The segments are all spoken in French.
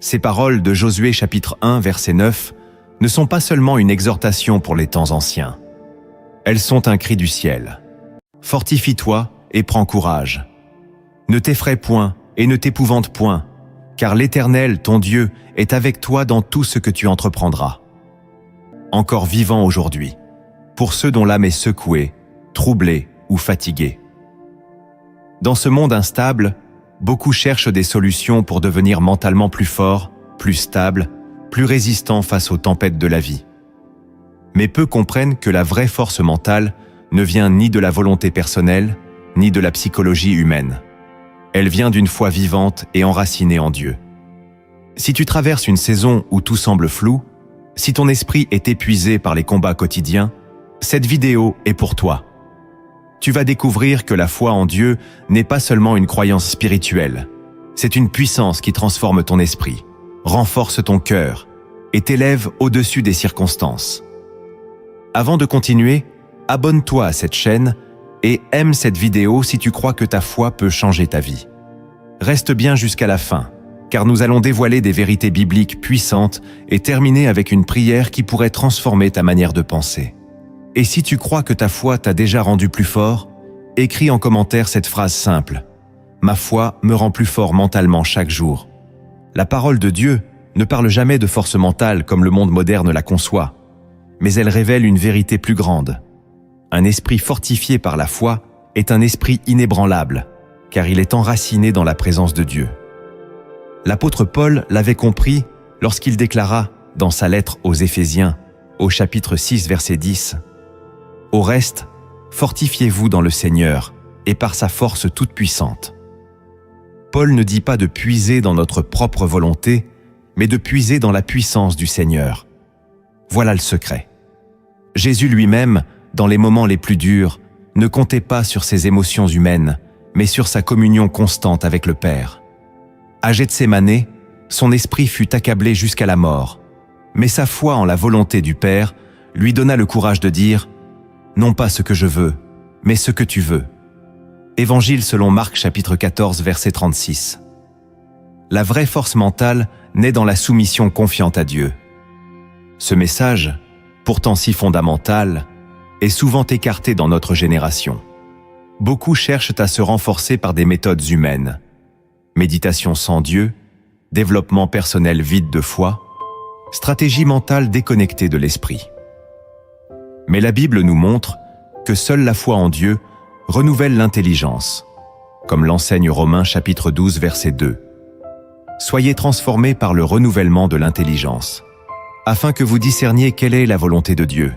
Ces paroles de Josué chapitre 1 verset 9 ne sont pas seulement une exhortation pour les temps anciens. Elles sont un cri du ciel. Fortifie-toi et prends courage. Ne t'effraie point et ne t'épouvante point, car l'Éternel, ton Dieu, est avec toi dans tout ce que tu entreprendras. Encore vivant aujourd'hui, pour ceux dont l'âme est secouée, troublée ou fatiguée. Dans ce monde instable, beaucoup cherchent des solutions pour devenir mentalement plus forts, plus stables, plus résistants face aux tempêtes de la vie. Mais peu comprennent que la vraie force mentale ne vient ni de la volonté personnelle, ni de la psychologie humaine. Elle vient d'une foi vivante et enracinée en Dieu. Si tu traverses une saison où tout semble flou, si ton esprit est épuisé par les combats quotidiens, cette vidéo est pour toi. Tu vas découvrir que la foi en Dieu n'est pas seulement une croyance spirituelle. C'est une puissance qui transforme ton esprit, renforce ton cœur et t'élève au-dessus des circonstances. Avant de continuer, abonne-toi à cette chaîne et aime cette vidéo si tu crois que ta foi peut changer ta vie. Reste bien jusqu'à la fin, car nous allons dévoiler des vérités bibliques puissantes et terminer avec une prière qui pourrait transformer ta manière de penser. Et si tu crois que ta foi t'a déjà rendu plus fort, écris en commentaire cette phrase simple. Ma foi me rend plus fort mentalement chaque jour. La parole de Dieu ne parle jamais de force mentale comme le monde moderne la conçoit, mais elle révèle une vérité plus grande. Un esprit fortifié par la foi est un esprit inébranlable, car il est enraciné dans la présence de Dieu. L'apôtre Paul l'avait compris lorsqu'il déclara dans sa lettre aux Éphésiens, au chapitre 6, verset 10, « Au reste, fortifiez-vous dans le Seigneur et par sa force toute puissante. » Paul ne dit pas de puiser dans notre propre volonté, mais de puiser dans la puissance du Seigneur. Voilà le secret. Jésus lui-même, dans les moments les plus durs, ne comptait pas sur ses émotions humaines, mais sur sa communion constante avec le Père. À Gethsémanée, son esprit fut accablé jusqu'à la mort, mais sa foi en la volonté du Père lui donna le courage de dire « Non pas ce que je veux, mais ce que tu veux ». Évangile selon Marc chapitre 14 verset 36. La vraie force mentale naît dans la soumission confiante à Dieu. Ce message, pourtant si fondamental, est souvent écarté dans notre génération. Beaucoup cherchent à se renforcer par des méthodes humaines. Méditation sans Dieu, développement personnel vide de foi, stratégie mentale déconnectée de l'esprit. Mais la Bible nous montre que seule la foi en Dieu renouvelle l'intelligence, comme l'enseigne Romains chapitre 12 verset 2. Soyez transformés par le renouvellement de l'intelligence, afin que vous discerniez quelle est la volonté de Dieu.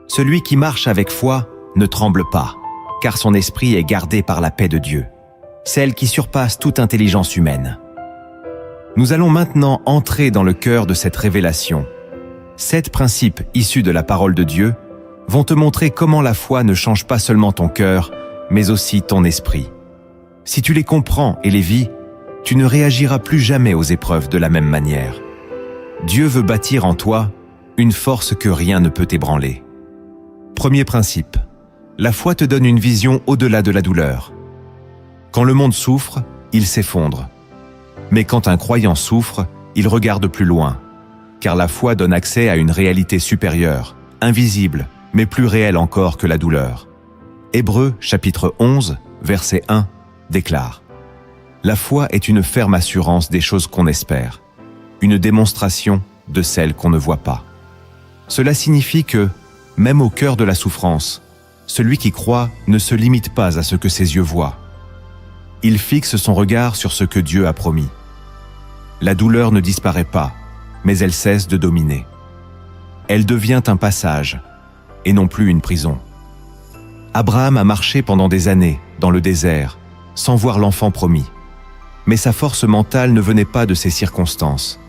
Celui qui marche avec foi ne tremble pas, car son esprit est gardé par la paix de Dieu, celle qui surpasse toute intelligence humaine. Nous allons maintenant entrer dans le cœur de cette révélation. 7 principes issus de la parole de Dieu vont te montrer comment la foi ne change pas seulement ton cœur, mais aussi ton esprit. Si tu les comprends et les vis, tu ne réagiras plus jamais aux épreuves de la même manière. Dieu veut bâtir en toi une force que rien ne peut ébranler. Premier principe, la foi te donne une vision au-delà de la douleur. Quand le monde souffre, il s'effondre. Mais quand un croyant souffre, il regarde plus loin, car la foi donne accès à une réalité supérieure, invisible, mais plus réelle encore que la douleur. Hébreux, chapitre 11, verset 1, déclare « La foi est une ferme assurance des choses qu'on espère, une démonstration de celles qu'on ne voit pas. » Cela signifie que, même au cœur de la souffrance, celui qui croit ne se limite pas à ce que ses yeux voient. Il fixe son regard sur ce que Dieu a promis. La douleur ne disparaît pas, mais elle cesse de dominer. Elle devient un passage, et non plus une prison. Abraham a marché pendant des années dans le désert, sans voir l'enfant promis. Mais sa force mentale ne venait pas de ses circonstances.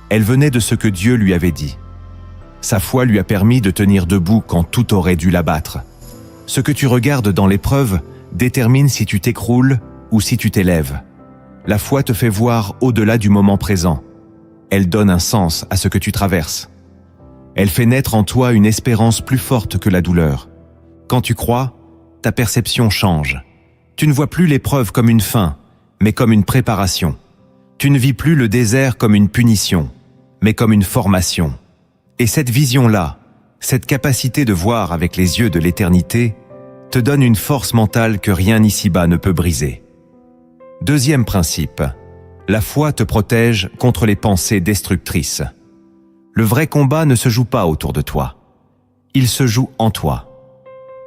Elle venait de ce que Dieu lui avait dit. Sa foi lui a permis de tenir debout quand tout aurait dû l'abattre. Ce que tu regardes dans l'épreuve détermine si tu t'écroules ou si tu t'élèves. La foi te fait voir au-delà du moment présent. Elle donne un sens à ce que tu traverses. Elle fait naître en toi une espérance plus forte que la douleur. Quand tu crois, ta perception change. Tu ne vois plus l'épreuve comme une fin, mais comme une préparation. Tu ne vis plus le désert comme une punition, mais comme une formation. Et cette vision-là, cette capacité de voir avec les yeux de l'éternité, te donne une force mentale que rien ici-bas ne peut briser. Deuxième principe, la foi te protège contre les pensées destructrices. Le vrai combat ne se joue pas autour de toi. Il se joue en toi.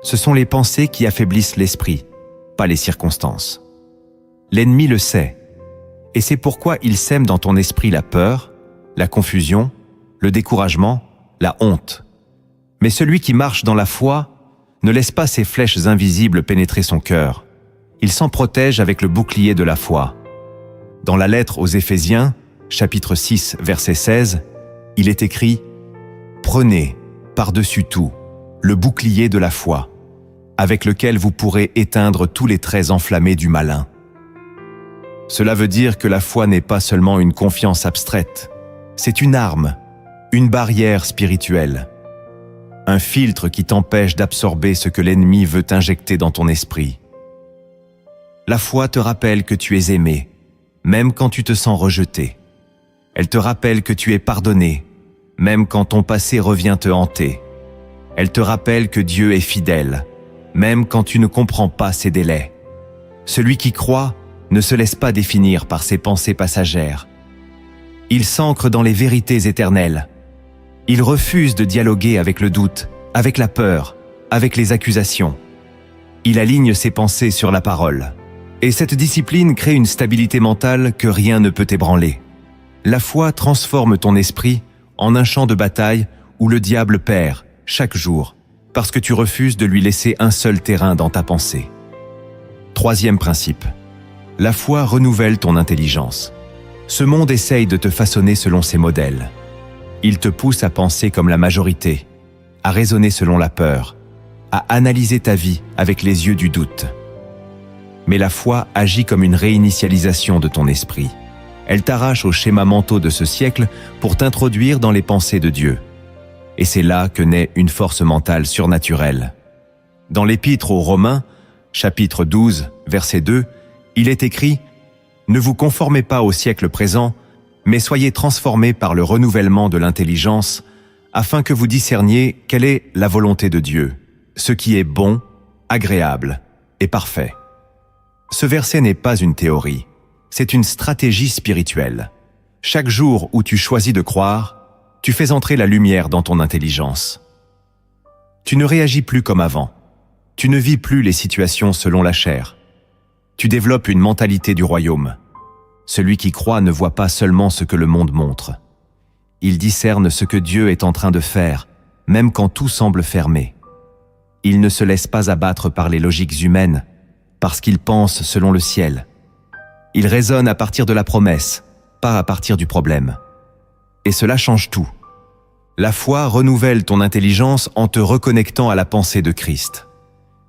Ce sont les pensées qui affaiblissent l'esprit, pas les circonstances. L'ennemi le sait, et c'est pourquoi il sème dans ton esprit la peur, la confusion, le découragement, la honte. Mais celui qui marche dans la foi ne laisse pas ses flèches invisibles pénétrer son cœur. Il s'en protège avec le bouclier de la foi. Dans la lettre aux Éphésiens, chapitre 6, verset 16, il est écrit « Prenez, par-dessus tout, le bouclier de la foi, avec lequel vous pourrez éteindre tous les traits enflammés du malin. » Cela veut dire que la foi n'est pas seulement une confiance abstraite, c'est une arme, une barrière spirituelle, un filtre qui t'empêche d'absorber ce que l'ennemi veut injecter dans ton esprit. La foi te rappelle que tu es aimé, même quand tu te sens rejeté. Elle te rappelle que tu es pardonné, même quand ton passé revient te hanter. Elle te rappelle que Dieu est fidèle, même quand tu ne comprends pas ses délais. Celui qui croit ne se laisse pas définir par ses pensées passagères. Il s'ancre dans les vérités éternelles. Il refuse de dialoguer avec le doute, avec la peur, avec les accusations. Il aligne ses pensées sur la parole. Et cette discipline crée une stabilité mentale que rien ne peut ébranler. La foi transforme ton esprit en un champ de bataille où le diable perd chaque jour parce que tu refuses de lui laisser un seul terrain dans ta pensée. Troisième principe. La foi renouvelle ton intelligence. Ce monde essaye de te façonner selon ses modèles. Il te pousse à penser comme la majorité, à raisonner selon la peur, à analyser ta vie avec les yeux du doute. Mais la foi agit comme une réinitialisation de ton esprit. Elle t'arrache aux schémas mentaux de ce siècle pour t'introduire dans les pensées de Dieu. Et c'est là que naît une force mentale surnaturelle. Dans l'Épître aux Romains, chapitre 12, verset 2, il est écrit « Ne vous conformez pas au siècle présent, mais soyez transformés par le renouvellement de l'intelligence, afin que vous discerniez quelle est la volonté de Dieu, ce qui est bon, agréable et parfait. » Ce verset n'est pas une théorie, c'est une stratégie spirituelle. Chaque jour où tu choisis de croire, tu fais entrer la lumière dans ton intelligence. Tu ne réagis plus comme avant. Tu ne vis plus les situations selon la chair. Tu développes une mentalité du royaume. Celui qui croit ne voit pas seulement ce que le monde montre. Il discerne ce que Dieu est en train de faire, même quand tout semble fermé. Il ne se laisse pas abattre par les logiques humaines, parce qu'il pense selon le ciel. Il raisonne à partir de la promesse, pas à partir du problème. Et cela change tout. La foi renouvelle ton intelligence en te reconnectant à la pensée de Christ.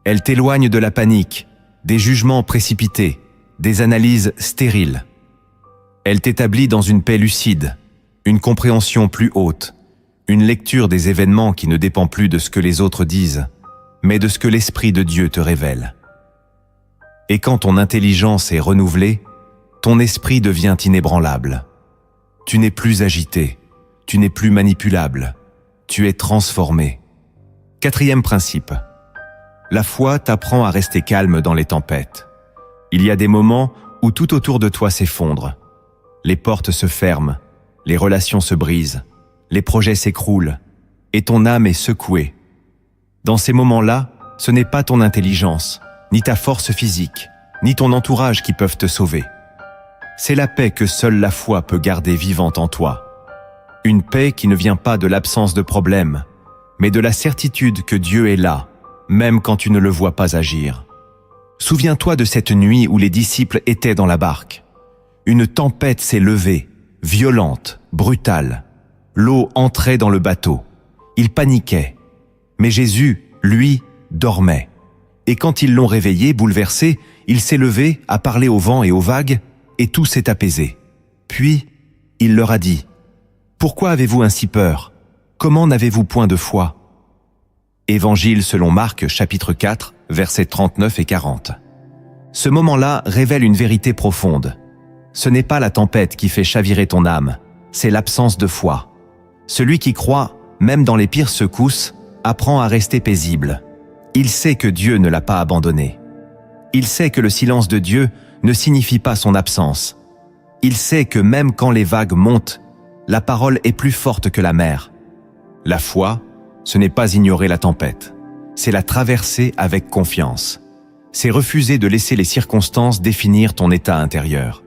Elle t'éloigne de la panique, des jugements précipités, des analyses stériles. Elle t'établit dans une paix lucide, une compréhension plus haute, une lecture des événements qui ne dépend plus de ce que les autres disent, mais de ce que l'Esprit de Dieu te révèle. Et quand ton intelligence est renouvelée, ton esprit devient inébranlable. Tu n'es plus agité, tu n'es plus manipulable, tu es transformé. Quatrième principe. La foi t'apprend à rester calme dans les tempêtes. Il y a des moments où tout autour de toi s'effondre. Les portes se ferment, les relations se brisent, les projets s'écroulent, et ton âme est secouée. Dans ces moments-là, ce n'est pas ton intelligence, ni ta force physique, ni ton entourage qui peuvent te sauver. C'est la paix que seule la foi peut garder vivante en toi. Une paix qui ne vient pas de l'absence de problème, mais de la certitude que Dieu est là, même quand tu ne le vois pas agir. Souviens-toi de cette nuit où les disciples étaient dans la barque. Une tempête s'est levée, violente, brutale. L'eau entrait dans le bateau. Ils paniquaient. Mais Jésus, lui, dormait. Et quand ils l'ont réveillé, bouleversé, il s'est levé, a parlé au vent et aux vagues, et tout s'est apaisé. Puis, il leur a dit, « Pourquoi avez-vous ainsi peur? Comment n'avez-vous point de foi ?» Évangile selon Marc, chapitre 4, versets 39 et 40. Ce moment-là révèle une vérité profonde. Ce n'est pas la tempête qui fait chavirer ton âme, c'est l'absence de foi. Celui qui croit, même dans les pires secousses, apprend à rester paisible. Il sait que Dieu ne l'a pas abandonné. Il sait que le silence de Dieu ne signifie pas son absence. Il sait que même quand les vagues montent, la parole est plus forte que la mer. La foi, ce n'est pas ignorer la tempête, c'est la traverser avec confiance. C'est refuser de laisser les circonstances définir ton état intérieur.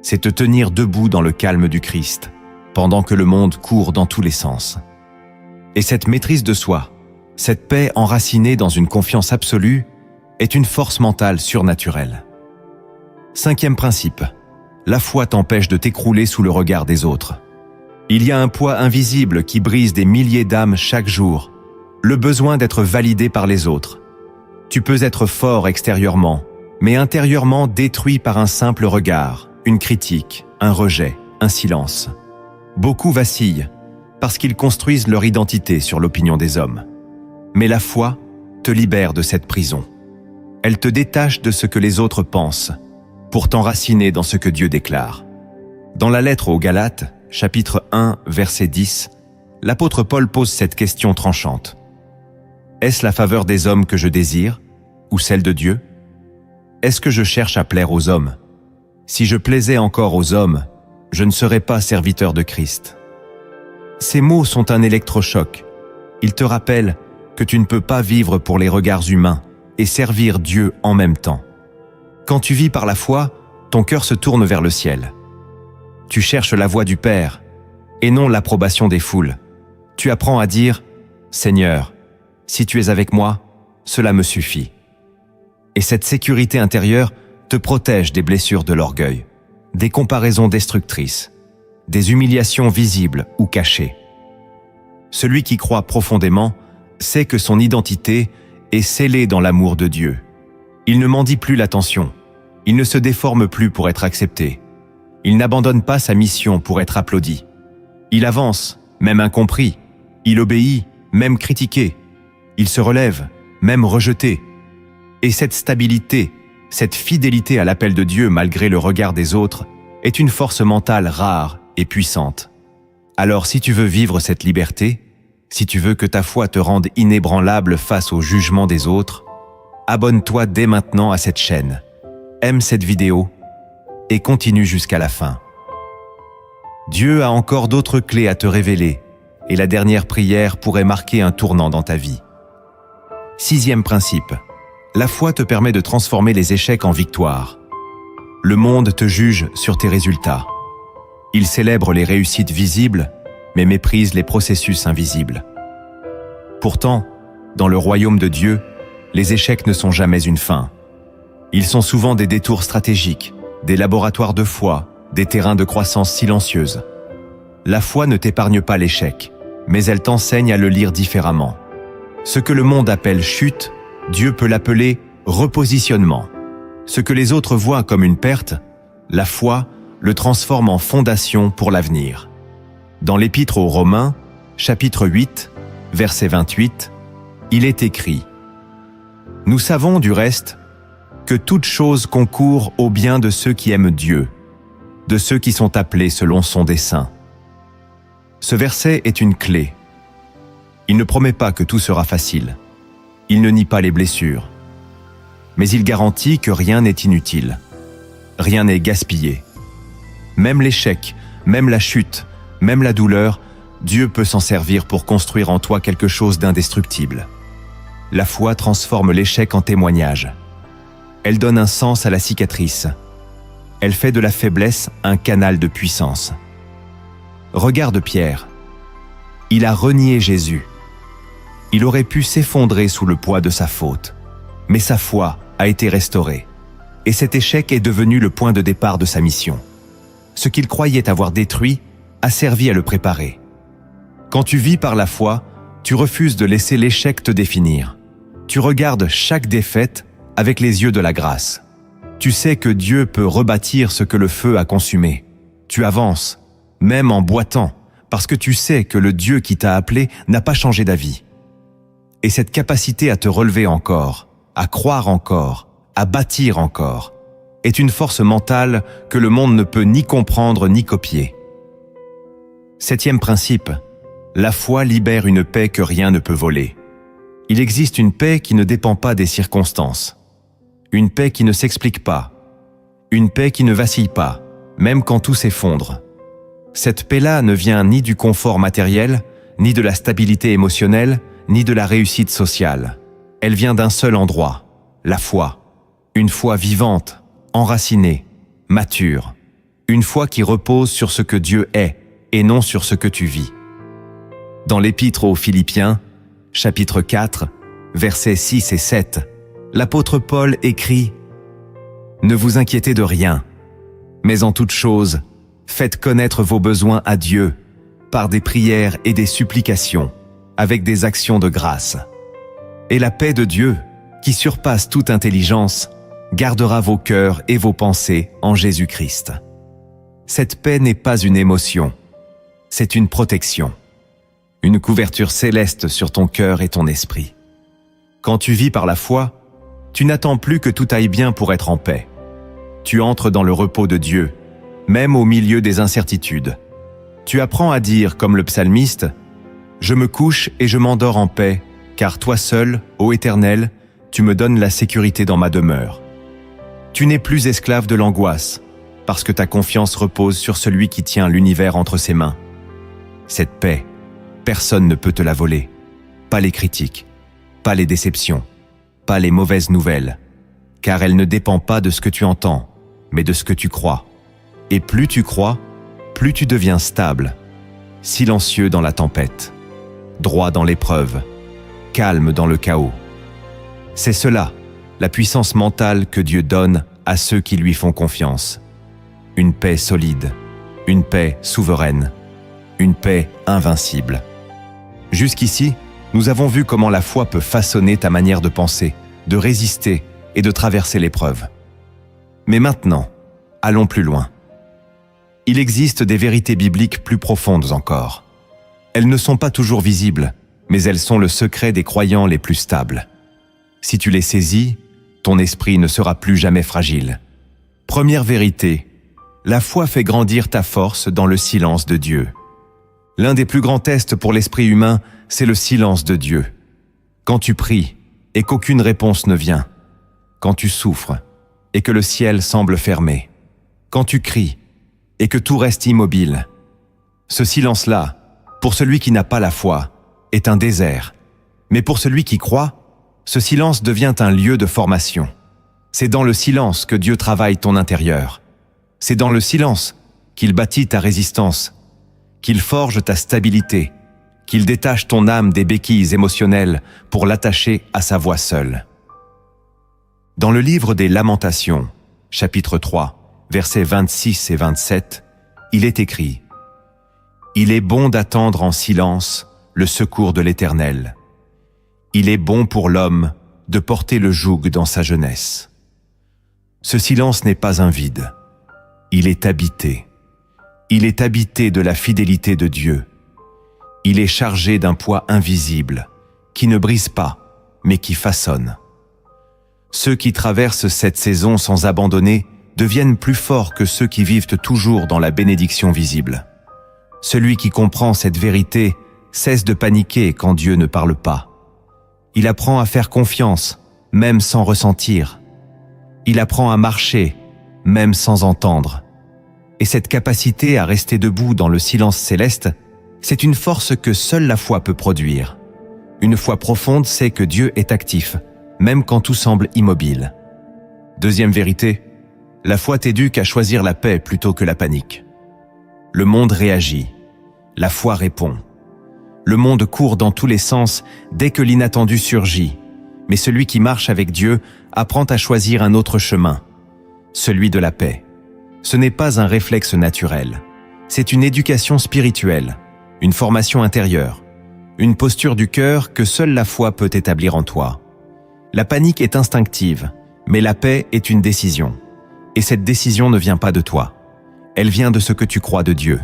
C'est te tenir debout dans le calme du Christ, pendant que le monde court dans tous les sens. Et cette maîtrise de soi, cette paix enracinée dans une confiance absolue, est une force mentale surnaturelle. 5e principe. La foi t'empêche de t'écrouler sous le regard des autres. Il y a un poids invisible qui brise des milliers d'âmes chaque jour, le besoin d'être validé par les autres. Tu peux être fort extérieurement, mais intérieurement détruit par un simple regard, une critique, un rejet, un silence. Beaucoup vacillent, parce qu'ils construisent leur identité sur l'opinion des hommes. Mais la foi te libère de cette prison. Elle te détache de ce que les autres pensent, pour t'enraciner dans ce que Dieu déclare. Dans la lettre aux Galates, chapitre 1, verset 10, l'apôtre Paul pose cette question tranchante. Est-ce la faveur des hommes que je désire, ou celle de Dieu? Est-ce que je cherche à plaire aux hommes? Si je plaisais encore aux hommes, je ne serais pas serviteur de Christ. Ces mots sont un électrochoc. Ils te rappellent que tu ne peux pas vivre pour les regards humains et servir Dieu en même temps. Quand tu vis par la foi, ton cœur se tourne vers le ciel. Tu cherches la voix du Père et non l'approbation des foules. Tu apprends à dire « Seigneur, si tu es avec moi, cela me suffit ». Et cette sécurité intérieure te protège des blessures de l'orgueil, des comparaisons destructrices, des humiliations visibles ou cachées. Celui qui croit profondément sait que son identité est scellée dans l'amour de Dieu. Il ne mendie plus l'attention, il ne se déforme plus pour être accepté. Il n'abandonne pas sa mission pour être applaudi. Il avance, même incompris. Il obéit, même critiqué. Il se relève, même rejeté. Et cette stabilité, cette fidélité à l'appel de Dieu malgré le regard des autres, est une force mentale rare et puissante. Alors si tu veux vivre cette liberté, si tu veux que ta foi te rende inébranlable face au jugement des autres, abonne-toi dès maintenant à cette chaîne, aime cette vidéo et continue jusqu'à la fin. Dieu a encore d'autres clés à te révéler et la dernière prière pourrait marquer un tournant dans ta vie. 6e principe. La foi te permet de transformer les échecs en victoires. Le monde te juge sur tes résultats. Il célèbre les réussites visibles, mais méprise les processus invisibles. Pourtant, dans le royaume de Dieu, les échecs ne sont jamais une fin. Ils sont souvent des détours stratégiques, des laboratoires de foi, des terrains de croissance silencieuse. La foi ne t'épargne pas l'échec, mais elle t'enseigne à le lire différemment. Ce que le monde appelle chute, Dieu peut l'appeler repositionnement. Ce que les autres voient comme une perte, la foi le transforme en fondation pour l'avenir. Dans l'Épître aux Romains, chapitre 8, verset 28, il est écrit « Nous savons du reste que toute chose concourt au bien de ceux qui aiment Dieu, de ceux qui sont appelés selon son dessein. » Ce verset est une clé. Il ne promet pas que tout sera facile. Il ne nie pas les blessures. Mais il garantit que rien n'est inutile. Rien n'est gaspillé. Même l'échec, même la chute, même la douleur, Dieu peut s'en servir pour construire en toi quelque chose d'indestructible. La foi transforme l'échec en témoignage. Elle donne un sens à la cicatrice. Elle fait de la faiblesse un canal de puissance. Regarde Pierre. Il a renié Jésus. Il aurait pu s'effondrer sous le poids de sa faute. Mais sa foi a été restaurée. Et cet échec est devenu le point de départ de sa mission. Ce qu'il croyait avoir détruit a servi à le préparer. Quand tu vis par la foi, tu refuses de laisser l'échec te définir. Tu regardes chaque défaite avec les yeux de la grâce. Tu sais que Dieu peut rebâtir ce que le feu a consumé. Tu avances, même en boitant, parce que tu sais que le Dieu qui t'a appelé n'a pas changé d'avis. Et cette capacité à te relever encore, à croire encore, à bâtir encore, est une force mentale que le monde ne peut ni comprendre ni copier. 7e principe, la foi libère une paix que rien ne peut voler. Il existe une paix qui ne dépend pas des circonstances, une paix qui ne s'explique pas, une paix qui ne vacille pas, même quand tout s'effondre. Cette paix-là ne vient ni du confort matériel, ni de la stabilité émotionnelle, ni de la réussite sociale. Elle vient d'un seul endroit, la foi. Une foi vivante, enracinée, mature. Une foi qui repose sur ce que Dieu est et non sur ce que tu vis. Dans l'Épître aux Philippiens, chapitre 4, versets 6 et 7, l'apôtre Paul écrit « Ne vous inquiétez de rien, mais en toute chose, faites connaître vos besoins à Dieu par des prières et des supplications, avec des actions de grâce. Et la paix de Dieu, qui surpasse toute intelligence, gardera vos cœurs et vos pensées en Jésus-Christ. » Cette paix n'est pas une émotion, c'est une protection, une couverture céleste sur ton cœur et ton esprit. Quand tu vis par la foi, tu n'attends plus que tout aille bien pour être en paix. Tu entres dans le repos de Dieu, même au milieu des incertitudes. Tu apprends à dire, comme le psalmiste, « Je me couche et je m'endors en paix, car toi seul, ô Éternel, tu me donnes la sécurité dans ma demeure. » Tu n'es plus esclave de l'angoisse, parce que ta confiance repose sur celui qui tient l'univers entre ses mains. Cette paix, personne ne peut te la voler. Pas les critiques, pas les déceptions, pas les mauvaises nouvelles, car elle ne dépend pas de ce que tu entends, mais de ce que tu crois. Et plus tu crois, plus tu deviens stable, silencieux dans la tempête, droit dans l'épreuve, calme dans le chaos. C'est cela, la puissance mentale que Dieu donne à ceux qui lui font confiance. Une paix solide, une paix souveraine, une paix invincible. Jusqu'ici, nous avons vu comment la foi peut façonner ta manière de penser, de résister et de traverser l'épreuve. Mais maintenant, allons plus loin. Il existe des vérités bibliques plus profondes encore. Elles ne sont pas toujours visibles, mais elles sont le secret des croyants les plus stables. Si tu les saisis, ton esprit ne sera plus jamais fragile. Première vérité, la foi fait grandir ta force dans le silence de Dieu. L'un des plus grands tests pour l'esprit humain, c'est le silence de Dieu. Quand tu pries et qu'aucune réponse ne vient, quand tu souffres et que le ciel semble fermé, quand tu cries et que tout reste immobile, ce silence-là, pour celui qui n'a pas la foi, est un désert. Mais pour celui qui croit, ce silence devient un lieu de formation. C'est dans le silence que Dieu travaille ton intérieur. C'est dans le silence qu'il bâtit ta résistance, qu'il forge ta stabilité, qu'il détache ton âme des béquilles émotionnelles pour l'attacher à sa voix seule. Dans le livre des Lamentations, chapitre 3, versets 26 et 27, il est écrit « Il est bon d'attendre en silence le secours de l'Éternel. Il est bon pour l'homme de porter le joug dans sa jeunesse. » Ce silence n'est pas un vide, il est habité. Il est habité de la fidélité de Dieu. Il est chargé d'un poids invisible, qui ne brise pas, mais qui façonne. Ceux qui traversent cette saison sans abandonner deviennent plus forts que ceux qui vivent toujours dans la bénédiction visible. Celui qui comprend cette vérité cesse de paniquer quand Dieu ne parle pas. Il apprend à faire confiance, même sans ressentir. Il apprend à marcher, même sans entendre. Et cette capacité à rester debout dans le silence céleste, c'est une force que seule la foi peut produire. Une foi profonde sait que Dieu est actif, même quand tout semble immobile. Deuxième vérité, la foi t'éduque à choisir la paix plutôt que la panique. Le monde réagit, la foi répond. Le monde court dans tous les sens dès que l'inattendu surgit, mais celui qui marche avec Dieu apprend à choisir un autre chemin, celui de la paix. Ce n'est pas un réflexe naturel, c'est une éducation spirituelle, une formation intérieure, une posture du cœur que seule la foi peut établir en toi. La panique est instinctive, mais la paix est une décision. Et cette décision ne vient pas de toi, elle vient de ce que tu crois de Dieu.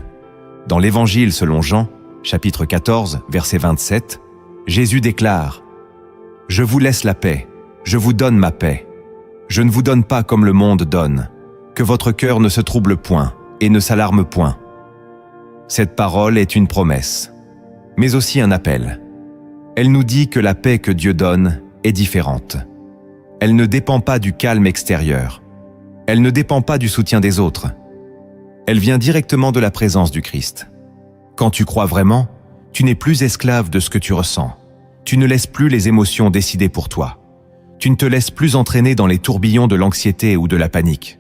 Dans l'Évangile selon Jean, chapitre 14, verset 27, Jésus déclare « Je vous laisse la paix, je vous donne ma paix. Je ne vous donne pas comme le monde donne, que votre cœur ne se trouble point et ne s'alarme point. » Cette parole est une promesse, mais aussi un appel. Elle nous dit que la paix que Dieu donne est différente. Elle ne dépend pas du calme extérieur. Elle ne dépend pas du soutien des autres. Elle vient directement de la présence du Christ. Quand tu crois vraiment, tu n'es plus esclave de ce que tu ressens. Tu ne laisses plus les émotions décider pour toi. Tu ne te laisses plus entraîner dans les tourbillons de l'anxiété ou de la panique.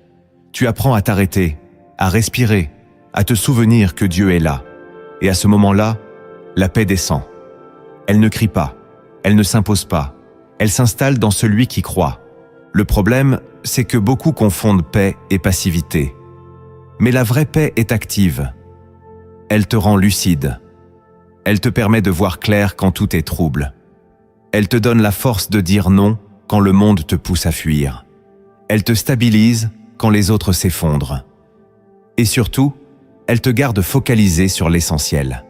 Tu apprends à t'arrêter, à respirer, à te souvenir que Dieu est là. Et à ce moment-là, la paix descend. Elle ne crie pas, elle ne s'impose pas, elle s'installe dans celui qui croit. Le problème, c'est que beaucoup confondent paix et passivité. Mais la vraie paix est active. Elle te rend lucide. Elle te permet de voir clair quand tout est trouble. Elle te donne la force de dire non quand le monde te pousse à fuir. Elle te stabilise quand les autres s'effondrent. Et surtout, elle te garde focalisé sur l'essentiel.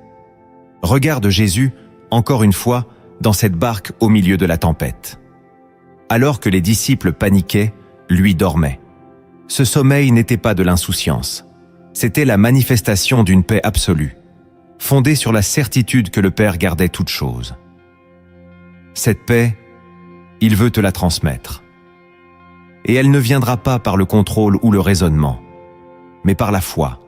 Regarde Jésus, encore une fois, dans cette barque au milieu de la tempête. Alors que les disciples paniquaient, lui dormait. Ce sommeil n'était pas de l'insouciance. C'était la manifestation d'une paix absolue, fondée sur la certitude que le Père gardait toutes choses. Cette paix, il veut te la transmettre. Et elle ne viendra pas par le contrôle ou le raisonnement, mais par la foi.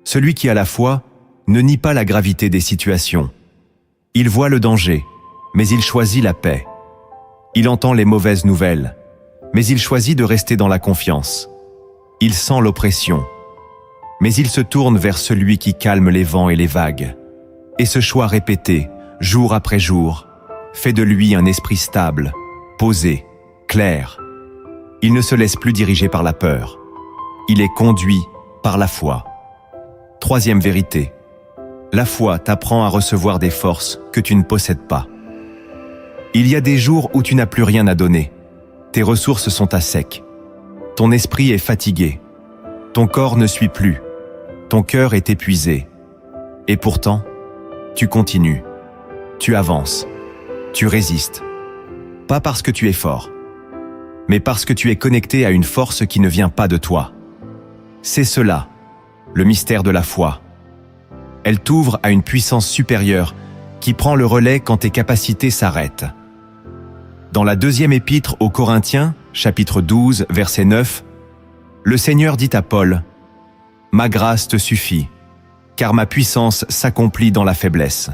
Celui qui a la foi ne nie pas la gravité des situations. Il voit le danger, mais il choisit la paix. Il entend les mauvaises nouvelles, mais il choisit de rester dans la confiance. Il sent l'oppression, mais il se tourne vers celui qui calme les vents et les vagues. Et ce choix répété, jour après jour, fait de lui un esprit stable, posé, clair. Il ne se laisse plus diriger par la peur. Il est conduit par la foi. Troisième vérité. La foi t'apprend à recevoir des forces que tu ne possèdes pas. Il y a des jours où tu n'as plus rien à donner. Tes ressources sont à sec. Ton esprit est fatigué. Ton corps ne suit plus. Ton cœur est épuisé. Et pourtant, tu continues. Tu avances. Tu résistes. Pas parce que tu es fort, mais parce que tu es connecté à une force qui ne vient pas de toi. C'est cela, le mystère de la foi. Elle t'ouvre à une puissance supérieure qui prend le relais quand tes capacités s'arrêtent. Dans la deuxième épître aux Corinthiens, chapitre 12, verset 9, le Seigneur dit à Paul, « Ma grâce te suffit, car ma puissance s'accomplit dans la faiblesse. »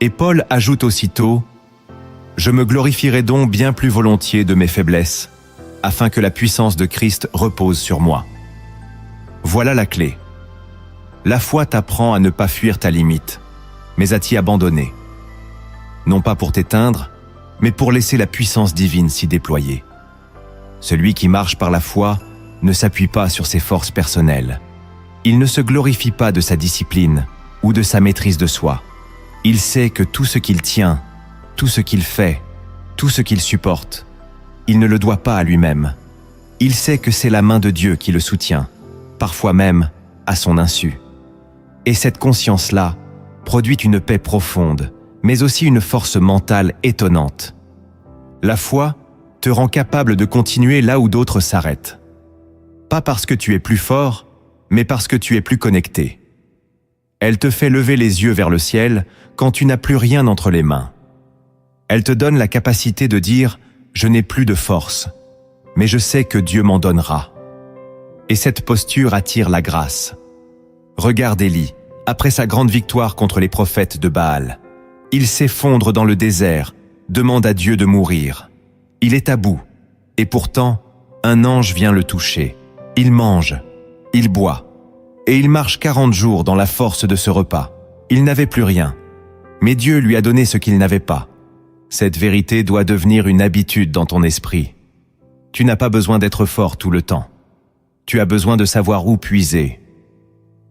Et Paul ajoute aussitôt, « Je me glorifierai donc bien plus volontiers de mes faiblesses, afin que la puissance de Christ repose sur moi. » Voilà la clé. La foi t'apprend à ne pas fuir ta limite, mais à t'y abandonner. Non pas pour t'éteindre, mais pour laisser la puissance divine s'y déployer. Celui qui marche par la foi ne s'appuie pas sur ses forces personnelles. Il ne se glorifie pas de sa discipline ou de sa maîtrise de soi. Il sait que tout ce qu'il tient, tout ce qu'il fait, tout ce qu'il supporte, il ne le doit pas à lui-même. Il sait que c'est la main de Dieu qui le soutient, parfois même à son insu. Et cette conscience-là produit une paix profonde, mais aussi une force mentale étonnante. La foi te rend capable de continuer là où d'autres s'arrêtent. Pas parce que tu es plus fort, mais parce que tu es plus connecté. Elle te fait lever les yeux vers le ciel quand tu n'as plus rien entre les mains. Elle te donne la capacité de dire « Je n'ai plus de force, mais je sais que Dieu m'en donnera. » Et cette posture attire la grâce. Regarde Élie, après sa grande victoire contre les prophètes de Baal. Il s'effondre dans le désert, demande à Dieu de mourir. Il est à bout, et pourtant, un ange vient le toucher. Il mange, il boit, et il marche 40 jours dans la force de ce repas. Il n'avait plus rien, mais Dieu lui a donné ce qu'il n'avait pas. Cette vérité doit devenir une habitude dans ton esprit. Tu n'as pas besoin d'être fort tout le temps. Tu as besoin de savoir où puiser.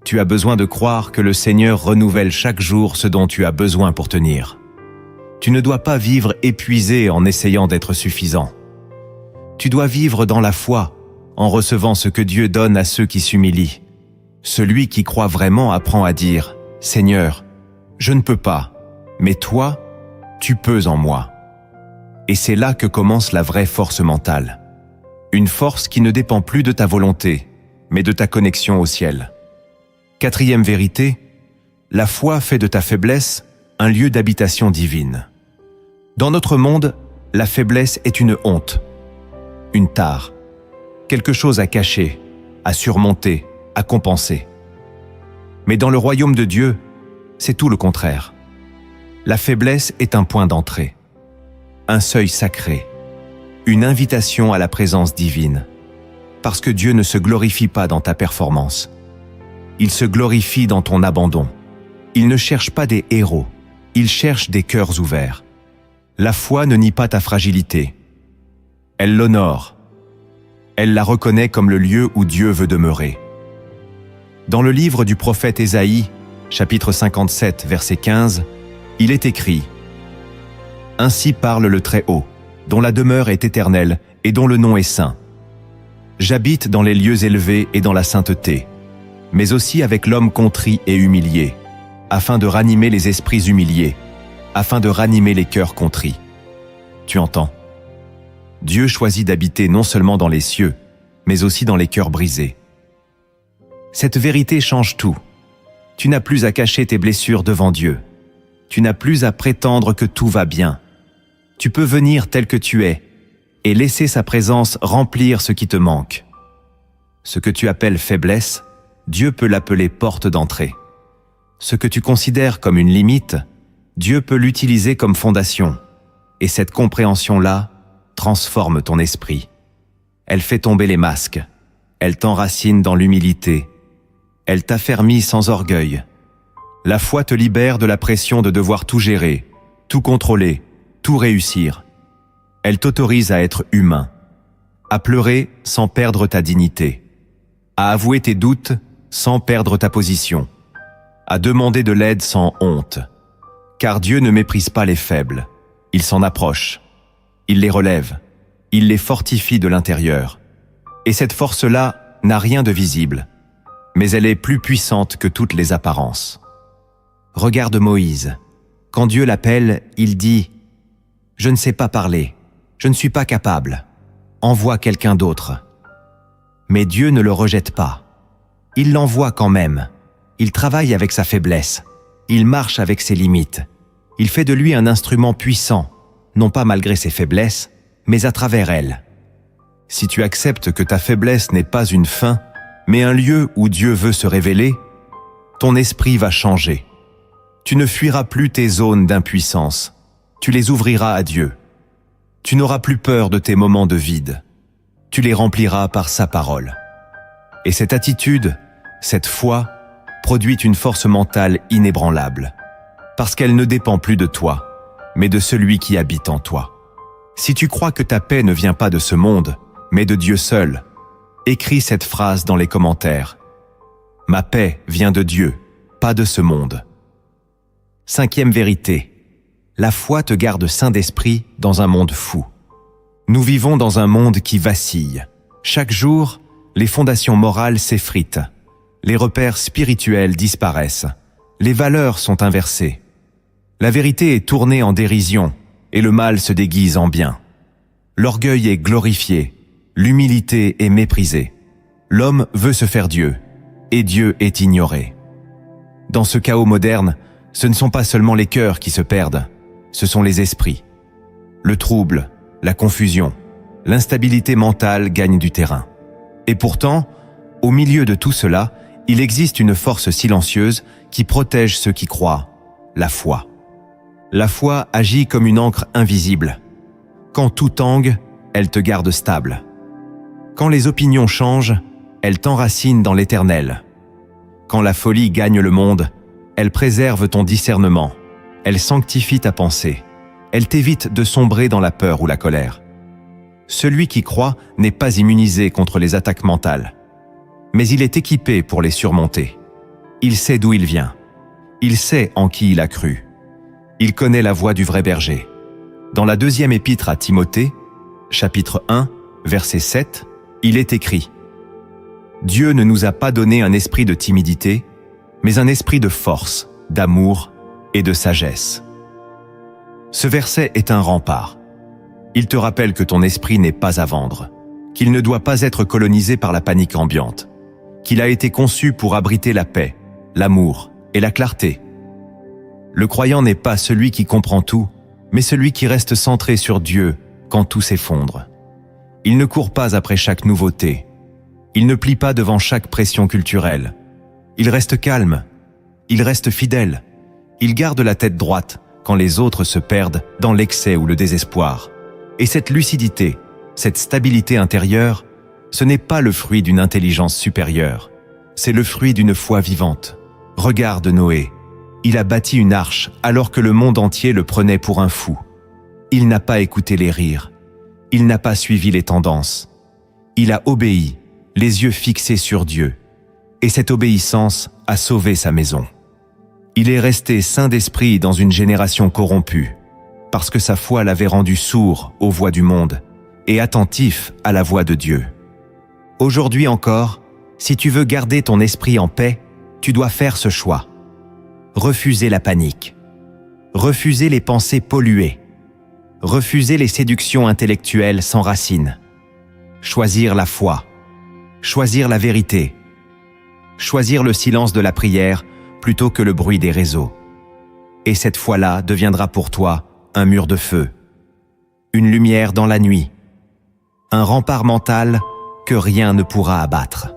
Tu as besoin de croire que le Seigneur renouvelle chaque jour ce dont tu as besoin pour tenir. Tu ne dois pas vivre épuisé en essayant d'être suffisant. Tu dois vivre dans la foi, en recevant ce que Dieu donne à ceux qui s'humilient. Celui qui croit vraiment apprend à dire « Seigneur, je ne peux pas, mais toi, tu peux en moi. » Et c'est là que commence la vraie force mentale. Une force qui ne dépend plus de ta volonté, mais de ta connexion au ciel. Quatrième vérité, la foi fait de ta faiblesse un lieu d'habitation divine. Dans notre monde, la faiblesse est une honte, une tare, quelque chose à cacher, à surmonter, à compenser. Mais dans le royaume de Dieu, c'est tout le contraire. La faiblesse est un point d'entrée, un seuil sacré, une invitation à la présence divine, parce que Dieu ne se glorifie pas dans ta performance. Il se glorifie dans ton abandon. Il ne cherche pas des héros, il cherche des cœurs ouverts. La foi ne nie pas ta fragilité. Elle l'honore. Elle la reconnaît comme le lieu où Dieu veut demeurer. Dans le livre du prophète Ésaïe, chapitre 57, verset 15, il est écrit « Ainsi parle le Très-Haut, dont la demeure est éternelle et dont le nom est saint. J'habite dans les lieux élevés et dans la sainteté, mais aussi avec l'homme contrit et humilié, afin de ranimer les esprits humiliés, afin de ranimer les cœurs contrits. » Tu entends? Dieu choisit d'habiter non seulement dans les cieux, mais aussi dans les cœurs brisés. Cette vérité change tout. Tu n'as plus à cacher tes blessures devant Dieu. Tu n'as plus à prétendre que tout va bien. Tu peux venir tel que tu es et laisser sa présence remplir ce qui te manque. Ce que tu appelles faiblesse, Dieu peut l'appeler porte d'entrée. Ce que tu considères comme une limite, Dieu peut l'utiliser comme fondation. Et cette compréhension-là transforme ton esprit. Elle fait tomber les masques. Elle t'enracine dans l'humilité. Elle t'affermit sans orgueil. La foi te libère de la pression de devoir tout gérer, tout contrôler, tout réussir. Elle t'autorise à être humain, à pleurer sans perdre ta dignité, à avouer tes doutes sans perdre ta position, à demander de l'aide sans honte. Car Dieu ne méprise pas les faibles, il s'en approche, il les relève, il les fortifie de l'intérieur. Et cette force-là n'a rien de visible, mais elle est plus puissante que toutes les apparences. Regarde Moïse. Quand Dieu l'appelle, il dit « Je ne sais pas parler, je ne suis pas capable, envoie quelqu'un d'autre. » Mais Dieu ne le rejette pas. Il l'envoie quand même. Il travaille avec sa faiblesse. Il marche avec ses limites. Il fait de lui un instrument puissant, non pas malgré ses faiblesses, mais à travers elles. Si tu acceptes que ta faiblesse n'est pas une fin, mais un lieu où Dieu veut se révéler, ton esprit va changer. Tu ne fuiras plus tes zones d'impuissance, tu les ouvriras à Dieu. Tu n'auras plus peur de tes moments de vide, tu les rempliras par sa parole. Et cette attitude, cette foi, produit une force mentale inébranlable, parce qu'elle ne dépend plus de toi, mais de celui qui habite en toi. Si tu crois que ta paix ne vient pas de ce monde, mais de Dieu seul, écris cette phrase dans les commentaires. Ma paix vient de Dieu, pas de ce monde. Cinquième vérité. La foi te garde sain d'esprit dans un monde fou. Nous vivons dans un monde qui vacille. Chaque jour, les fondations morales s'effritent. Les repères spirituels disparaissent. Les valeurs sont inversées. La vérité est tournée en dérision et le mal se déguise en bien. L'orgueil est glorifié. L'humilité est méprisée. L'homme veut se faire Dieu, et Dieu est ignoré. Dans ce chaos moderne, ce ne sont pas seulement les cœurs qui se perdent, ce sont les esprits. Le trouble, la confusion, l'instabilité mentale gagnent du terrain. Et pourtant, au milieu de tout cela, il existe une force silencieuse qui protège ceux qui croient, la foi. La foi agit comme une encre invisible. Quand tout tangue, elle te garde stable. Quand les opinions changent, elle t'enracine dans l'éternel. Quand la folie gagne le monde, elle préserve ton discernement. Elle sanctifie ta pensée. Elle t'évite de sombrer dans la peur ou la colère. Celui qui croit n'est pas immunisé contre les attaques mentales, mais il est équipé pour les surmonter. Il sait d'où il vient. Il sait en qui il a cru. Il connaît la voie du vrai berger. Dans la deuxième épître à Timothée, chapitre 1, verset 7, il est écrit « Dieu ne nous a pas donné un esprit de timidité, mais un esprit de force, d'amour et de sagesse. » Ce verset est un rempart. Il te rappelle que ton esprit n'est pas à vendre, qu'il ne doit pas être colonisé par la panique ambiante, qu'il a été conçu pour abriter la paix, l'amour et la clarté. Le croyant n'est pas celui qui comprend tout, mais celui qui reste centré sur Dieu quand tout s'effondre. Il ne court pas après chaque nouveauté. Il ne plie pas devant chaque pression culturelle. Il reste calme. Il reste fidèle. Il garde la tête droite quand les autres se perdent dans l'excès ou le désespoir. Et cette lucidité, cette stabilité intérieure, ce n'est pas le fruit d'une intelligence supérieure. C'est le fruit d'une foi vivante. Regarde Noé. Il a bâti une arche alors que le monde entier le prenait pour un fou. Il n'a pas écouté les rires. Il n'a pas suivi les tendances. Il a obéi, les yeux fixés sur Dieu. Et cette obéissance a sauvé sa maison. Il est resté saint d'esprit dans une génération corrompue, parce que sa foi l'avait rendu sourd aux voix du monde et attentif à la voix de Dieu. Aujourd'hui encore, si tu veux garder ton esprit en paix, tu dois faire ce choix. Refuser la panique. Refuser les pensées polluées. Refuser les séductions intellectuelles sans racine. Choisir la foi. Choisir la vérité. Choisir le silence de la prière plutôt que le bruit des réseaux. Et cette foi-là deviendra pour toi un mur de feu, une lumière dans la nuit, un rempart mental que rien ne pourra abattre.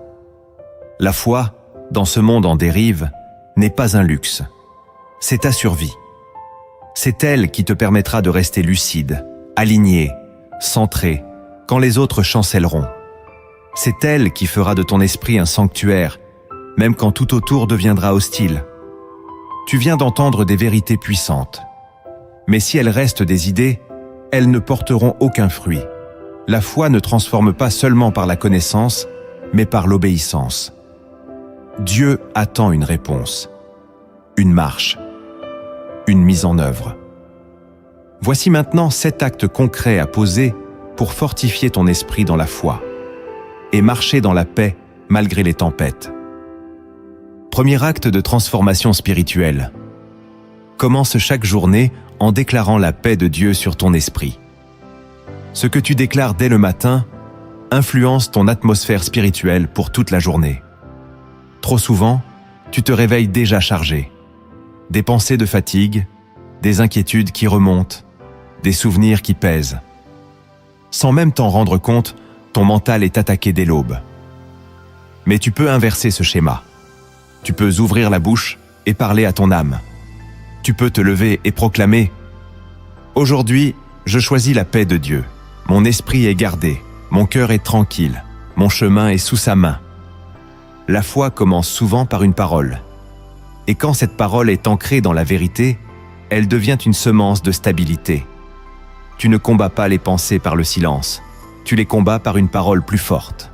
La foi, dans ce monde en dérive, n'est pas un luxe. C'est ta survie. C'est elle qui te permettra de rester lucide, aligné, centré, quand les autres chancelleront. C'est elle qui fera de ton esprit un sanctuaire, même quand tout autour deviendra hostile. Tu viens d'entendre des vérités puissantes. Mais si elles restent des idées, elles ne porteront aucun fruit. La foi ne transforme pas seulement par la connaissance, mais par l'obéissance. Dieu attend une réponse, une marche, une mise en œuvre. Voici maintenant 7 actes concrets à poser pour fortifier ton esprit dans la foi et marcher dans la paix malgré les tempêtes. Premier acte de transformation spirituelle. Commence chaque journée en déclarant la paix de Dieu sur ton esprit. Ce que tu déclares dès le matin influence ton atmosphère spirituelle pour toute la journée. Trop souvent, tu te réveilles déjà chargé. Des pensées de fatigue, des inquiétudes qui remontent, des souvenirs qui pèsent. Sans même t'en rendre compte, ton mental est attaqué dès l'aube. Mais tu peux inverser ce schéma. Tu peux ouvrir la bouche et parler à ton âme. Tu peux te lever et proclamer « Aujourd'hui, je choisis la paix de Dieu. Mon esprit est gardé, mon cœur est tranquille, mon chemin est sous sa main. » La foi commence souvent par une parole. Et quand cette parole est ancrée dans la vérité, elle devient une semence de stabilité. Tu ne combats pas les pensées par le silence, tu les combats par une parole plus forte.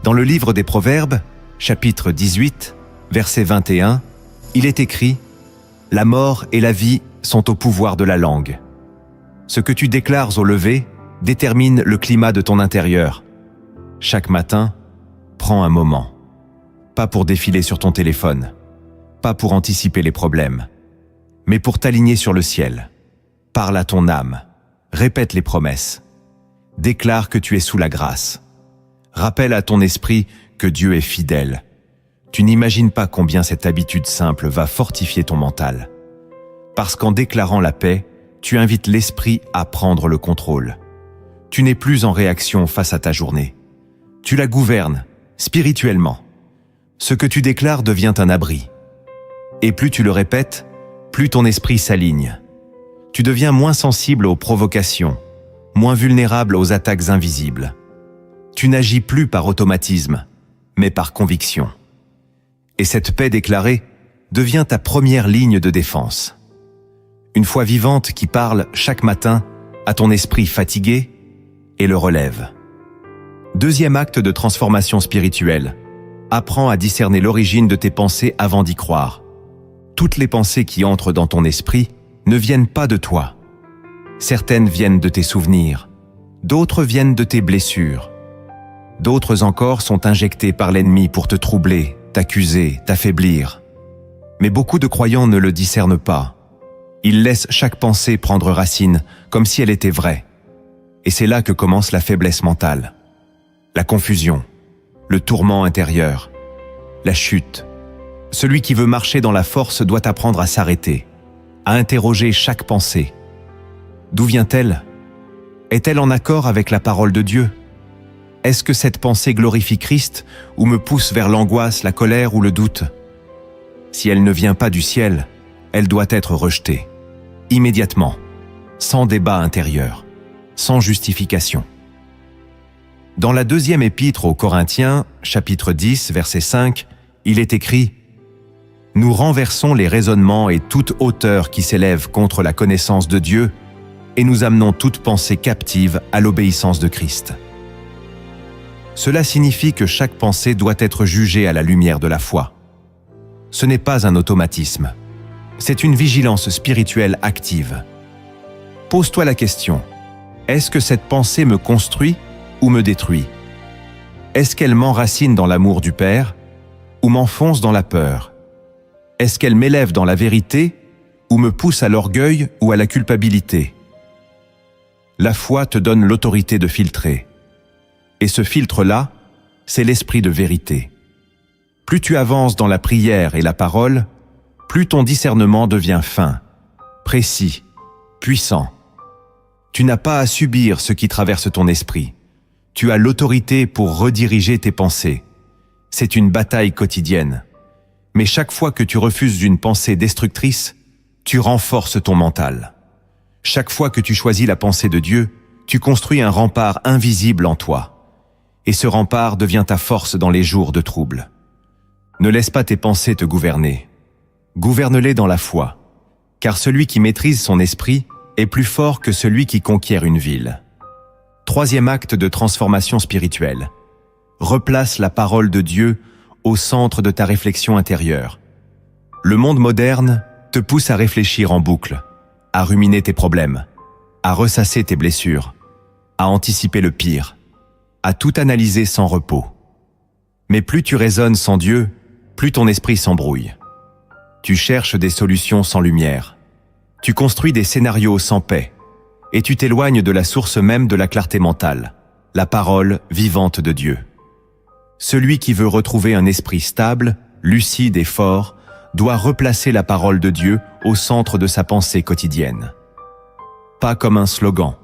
Dans le livre des Proverbes, chapitre 18, verset 21, il est écrit « La mort et la vie sont au pouvoir de la langue. Ce que tu déclares au lever détermine le climat de ton intérieur. Chaque matin, prends un moment. Pas pour défiler sur ton téléphone, pas pour anticiper les problèmes, mais pour t'aligner sur le ciel. Parle à ton âme, répète les promesses. Déclare que tu es sous la grâce. Rappelle à ton esprit que Dieu est fidèle. Tu n'imagines pas combien cette habitude simple va fortifier ton mental. Parce qu'en déclarant la paix, tu invites l'esprit à prendre le contrôle. Tu n'es plus en réaction face à ta journée. Tu la gouvernes, spirituellement. Ce que tu déclares devient un abri. Et plus tu le répètes, plus ton esprit s'aligne. Tu deviens moins sensible aux provocations, moins vulnérable aux attaques invisibles. Tu n'agis plus par automatisme, mais par conviction. Et cette paix déclarée devient ta première ligne de défense. Une foi vivante qui parle chaque matin à ton esprit fatigué et le relève. Deuxième acte de transformation spirituelle. Apprends à discerner l'origine de tes pensées avant d'y croire. Toutes les pensées qui entrent dans ton esprit ne viennent pas de toi. Certaines viennent de tes souvenirs, d'autres viennent de tes blessures. D'autres encore sont injectées par l'ennemi pour te troubler, t'accuser, t'affaiblir. Mais beaucoup de croyants ne le discernent pas. Ils laissent chaque pensée prendre racine comme si elle était vraie. Et c'est là que commence la faiblesse mentale, la confusion, le tourment intérieur, la chute. Celui qui veut marcher dans la force doit apprendre à s'arrêter, à interroger chaque pensée. D'où vient-elle? Est-elle en accord avec la parole de Dieu? Est-ce que cette pensée glorifie Christ ou me pousse vers l'angoisse, la colère ou le doute? Si elle ne vient pas du ciel, elle doit être rejetée, immédiatement, sans débat intérieur, sans justification. Dans la deuxième épître aux Corinthiens, chapitre 10, verset 5, il est écrit « Nous renversons les raisonnements et toute hauteur qui s'élève contre la connaissance de Dieu, et nous amenons toute pensée captive à l'obéissance de Christ. » Cela signifie que chaque pensée doit être jugée à la lumière de la foi. Ce n'est pas un automatisme. C'est une vigilance spirituelle active. Pose-toi la question, est-ce que cette pensée me construit ou me détruit? Est-ce qu'elle m'enracine dans l'amour du Père ou m'enfonce dans la peur? Est-ce qu'elle m'élève dans la vérité ou me pousse à l'orgueil ou à la culpabilité? La foi te donne l'autorité de filtrer. Et ce filtre-là, c'est l'esprit de vérité. Plus tu avances dans la prière et la parole, plus ton discernement devient fin, précis, puissant. Tu n'as pas à subir ce qui traverse ton esprit. Tu as l'autorité pour rediriger tes pensées. C'est une bataille quotidienne. Mais chaque fois que tu refuses une pensée destructrice, tu renforces ton mental. Chaque fois que tu choisis la pensée de Dieu, tu construis un rempart invisible en toi. Et ce rempart devient ta force dans les jours de trouble. Ne laisse pas tes pensées te gouverner. Gouverne-les dans la foi, car celui qui maîtrise son esprit est plus fort que celui qui conquiert une ville. Troisième acte de transformation spirituelle. Replace la parole de Dieu au centre de ta réflexion intérieure. Le monde moderne te pousse à réfléchir en boucle, à ruminer tes problèmes, à ressasser tes blessures, à anticiper le pire, à tout analyser sans repos. Mais plus tu raisonnes sans Dieu, plus ton esprit s'embrouille. Tu cherches des solutions sans lumière. Tu construis des scénarios sans paix. Et tu t'éloignes de la source même de la clarté mentale, la parole vivante de Dieu. Celui qui veut retrouver un esprit stable, lucide et fort, doit replacer la parole de Dieu au centre de sa pensée quotidienne. Pas comme un slogan,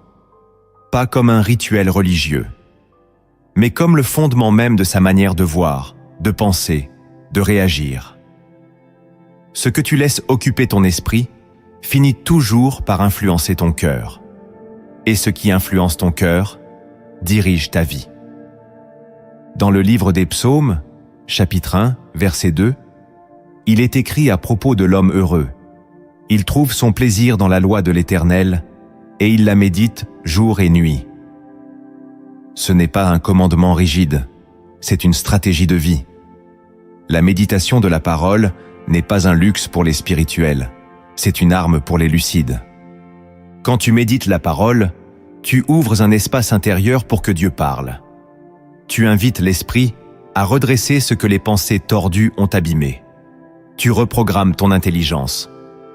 pas comme un rituel religieux, mais comme le fondement même de sa manière de voir, de penser, de réagir. Ce que tu laisses occuper ton esprit finit toujours par influencer ton cœur. Et ce qui influence ton cœur dirige ta vie. Dans le livre des Psaumes, chapitre 1, verset 2, il est écrit à propos de l'homme heureux. Il trouve son plaisir dans la loi de l'Éternel et il la médite jour et nuit. Ce n'est pas un commandement rigide, c'est une stratégie de vie. La méditation de la parole n'est pas un luxe pour les spirituels, c'est une arme pour les lucides. Quand tu médites la parole, tu ouvres un espace intérieur pour que Dieu parle. Tu invites l'esprit à redresser ce que les pensées tordues ont abîmé. Tu reprogrammes ton intelligence.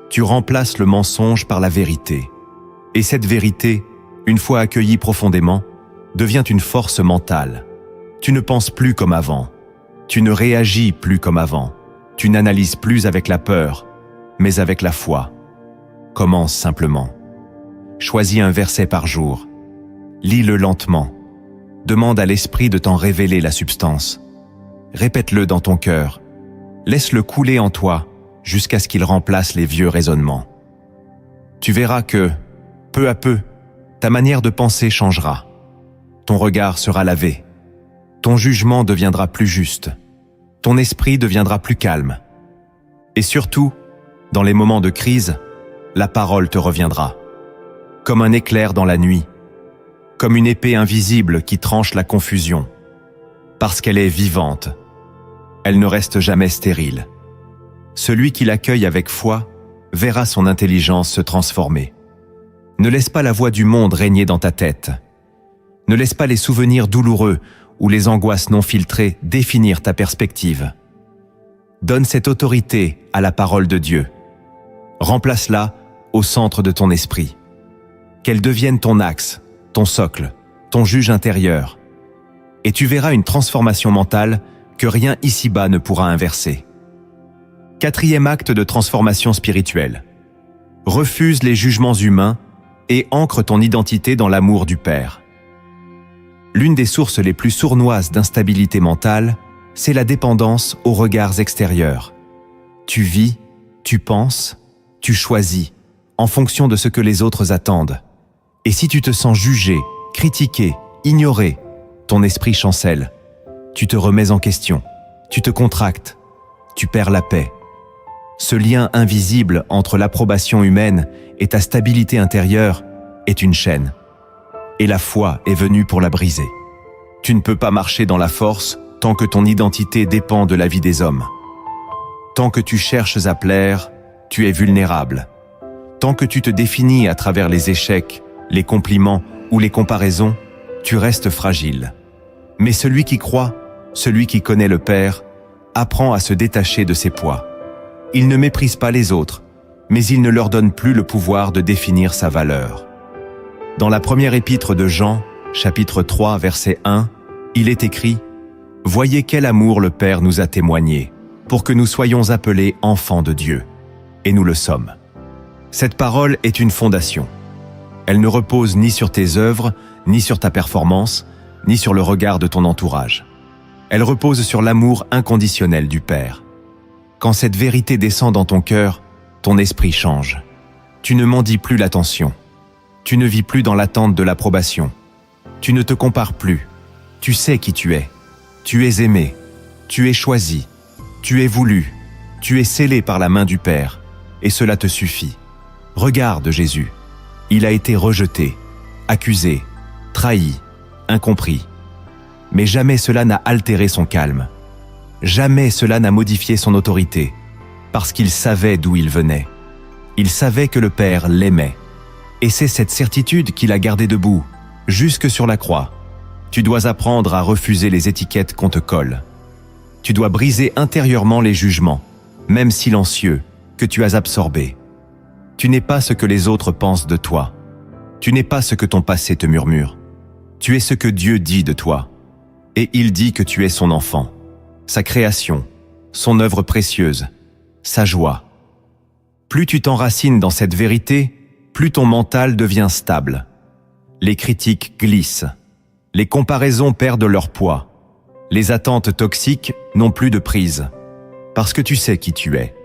Tu remplaces le mensonge par la vérité. Et cette vérité, une fois accueillie profondément, devient une force mentale. Tu ne penses plus comme avant. Tu ne réagis plus comme avant. Tu n'analyses plus avec la peur, mais avec la foi. Commence simplement. Choisis un verset par jour. Lis-le lentement. Demande à l'esprit de t'en révéler la substance. Répète-le dans ton cœur. Laisse-le couler en toi jusqu'à ce qu'il remplace les vieux raisonnements. Tu verras que, peu à peu, ta manière de penser changera. Ton regard sera lavé. Ton jugement deviendra plus juste. Ton esprit deviendra plus calme. Et surtout, dans les moments de crise, la parole te reviendra. Comme un éclair dans la nuit. Comme une épée invisible qui tranche la confusion. Parce qu'elle est vivante. Elle ne reste jamais stérile. Celui qui l'accueille avec foi verra son intelligence se transformer. Ne laisse pas la voix du monde régner dans ta tête. Ne laisse pas les souvenirs douloureux ou les angoisses non filtrées définir ta perspective. Donne cette autorité à la parole de Dieu. Remplace-la au centre de ton esprit. Qu'elle devienne ton axe, ton socle, ton juge intérieur. Et tu verras une transformation mentale que rien ici-bas ne pourra inverser. 4e acte de transformation spirituelle. Refuse les jugements humains et ancre ton identité dans l'amour du Père. L'une des sources les plus sournoises d'instabilité mentale, c'est la dépendance aux regards extérieurs. Tu vis, tu penses, tu choisis, en fonction de ce que les autres attendent. Et si tu te sens jugé, critiqué, ignoré, ton esprit chancelle. Tu te remets en question, tu te contractes, tu perds la paix. Ce lien invisible entre l'approbation humaine et ta stabilité intérieure est une chaîne. Et la foi est venue pour la briser. Tu ne peux pas marcher dans la force tant que ton identité dépend de la vie des hommes. Tant que tu cherches à plaire, tu es vulnérable. Tant que tu te définis à travers les échecs, les compliments ou les comparaisons, tu restes fragile. Mais celui qui croit, celui qui connaît le Père, apprend à se détacher de ses poids. Il ne méprise pas les autres, mais il ne leur donne plus le pouvoir de définir sa valeur. Dans la première épître de Jean, chapitre 3, verset 1, il est écrit « Voyez quel amour le Père nous a témoigné, pour que nous soyons appelés enfants de Dieu. » Et nous le sommes. Cette parole est une fondation. Elle ne repose ni sur tes œuvres, ni sur ta performance, ni sur le regard de ton entourage. Elle repose sur l'amour inconditionnel du Père. Quand cette vérité descend dans ton cœur, ton esprit change. Tu ne mendis plus l'attention. Tu ne vis plus dans l'attente de l'approbation. Tu ne te compares plus. Tu sais qui tu es. Tu es aimé. Tu es choisi. Tu es voulu. Tu es scellé par la main du Père. Et cela te suffit. Regarde Jésus. Il a été rejeté, accusé, trahi, incompris. Mais jamais cela n'a altéré son calme. Jamais cela n'a modifié son autorité, parce qu'il savait d'où il venait. Il savait que le Père l'aimait. Et c'est cette certitude qui l'a gardé debout, jusque sur la croix. Tu dois apprendre à refuser les étiquettes qu'on te colle. Tu dois briser intérieurement les jugements, même silencieux, que tu as absorbés. Tu n'es pas ce que les autres pensent de toi. Tu n'es pas ce que ton passé te murmure. Tu es ce que Dieu dit de toi. Et il dit que tu es son enfant, sa création, son œuvre précieuse, sa joie. Plus tu t'enracines dans cette vérité, plus ton mental devient stable. Les critiques glissent. Les comparaisons perdent leur poids. Les attentes toxiques n'ont plus de prise. Parce que tu sais qui tu es.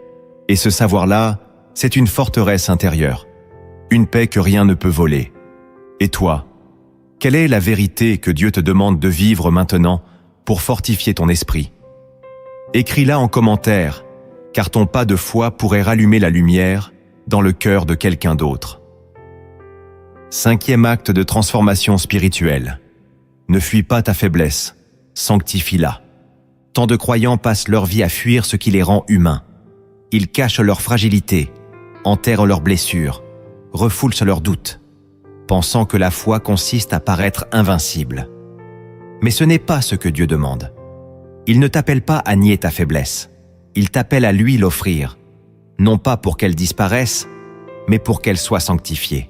Et ce savoir-là, c'est une forteresse intérieure. Une paix que rien ne peut voler. Et toi, quelle est la vérité que Dieu te demande de vivre maintenant pour fortifier ton esprit? Écris-la en commentaire, car ton pas de foi pourrait rallumer la lumière dans le cœur de quelqu'un d'autre. 5e acte de transformation spirituelle. Ne fuis pas ta faiblesse, sanctifie-la. Tant de croyants passent leur vie à fuir ce qui les rend humains. Ils cachent leur fragilité, enterrent leurs blessures, refoulent leurs doutes, pensant que la foi consiste à paraître invincible. Mais ce n'est pas ce que Dieu demande. Il ne t'appelle pas à nier ta faiblesse. Il t'appelle à lui l'offrir, non pas pour qu'elle disparaisse, mais pour qu'elle soit sanctifiée.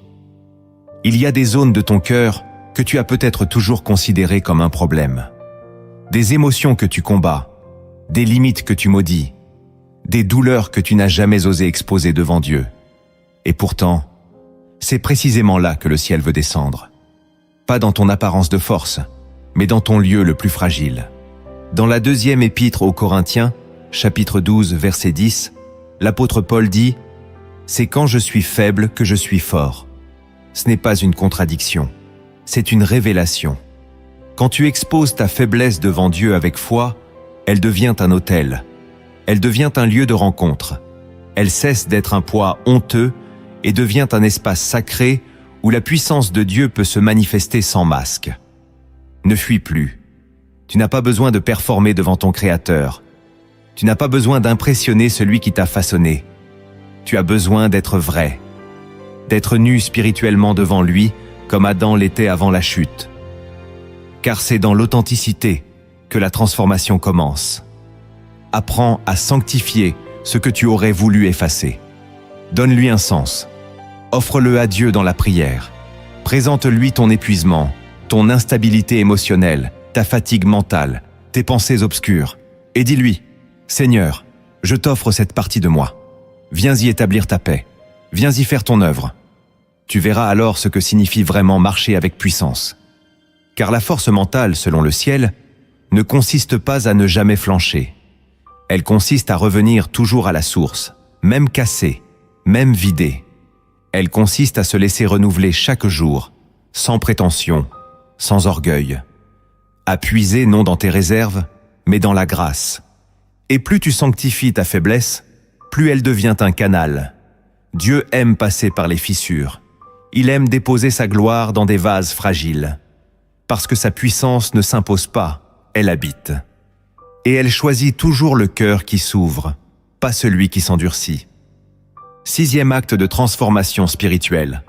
Il y a des zones de ton cœur que tu as peut-être toujours considérées comme un problème. Des émotions que tu combats, des limites que tu maudis, des douleurs que tu n'as jamais osé exposer devant Dieu. Et pourtant, c'est précisément là que le ciel veut descendre. Pas dans ton apparence de force, mais dans ton lieu le plus fragile. Dans la 2e épître aux Corinthiens, chapitre 12, verset 10, l'apôtre Paul dit « C'est quand je suis faible que je suis fort ». Ce n'est pas une contradiction, c'est une révélation. Quand tu exposes ta faiblesse devant Dieu avec foi, elle devient un autel. Elle devient un lieu de rencontre. Elle cesse d'être un poids honteux et devient un espace sacré où la puissance de Dieu peut se manifester sans masque. Ne fuis plus. Tu n'as pas besoin de performer devant ton Créateur. Tu n'as pas besoin d'impressionner celui qui t'a façonné. Tu as besoin d'être vrai, d'être nu spirituellement devant lui, comme Adam l'était avant la chute. Car c'est dans l'authenticité que la transformation commence. Apprends à sanctifier ce que tu aurais voulu effacer. Donne-lui un sens. Offre-le à Dieu dans la prière. Présente-lui ton épuisement, ton instabilité émotionnelle, ta fatigue mentale, tes pensées obscures, et dis-lui, « Seigneur, je t'offre cette partie de moi. Viens y établir ta paix. Viens y faire ton œuvre. » Tu verras alors ce que signifie vraiment marcher avec puissance. Car la force mentale, selon le ciel, ne consiste pas à ne jamais flancher. Elle consiste à revenir toujours à la source, même cassée, même vidée. Elle consiste à se laisser renouveler chaque jour, sans prétention, sans orgueil. À puiser non dans tes réserves, mais dans la grâce. Et plus tu sanctifies ta faiblesse, plus elle devient un canal. Dieu aime passer par les fissures. Il aime déposer sa gloire dans des vases fragiles. Parce que sa puissance ne s'impose pas, elle habite. Et elle choisit toujours le cœur qui s'ouvre, pas celui qui s'endurcit. 6e acte de transformation spirituelle.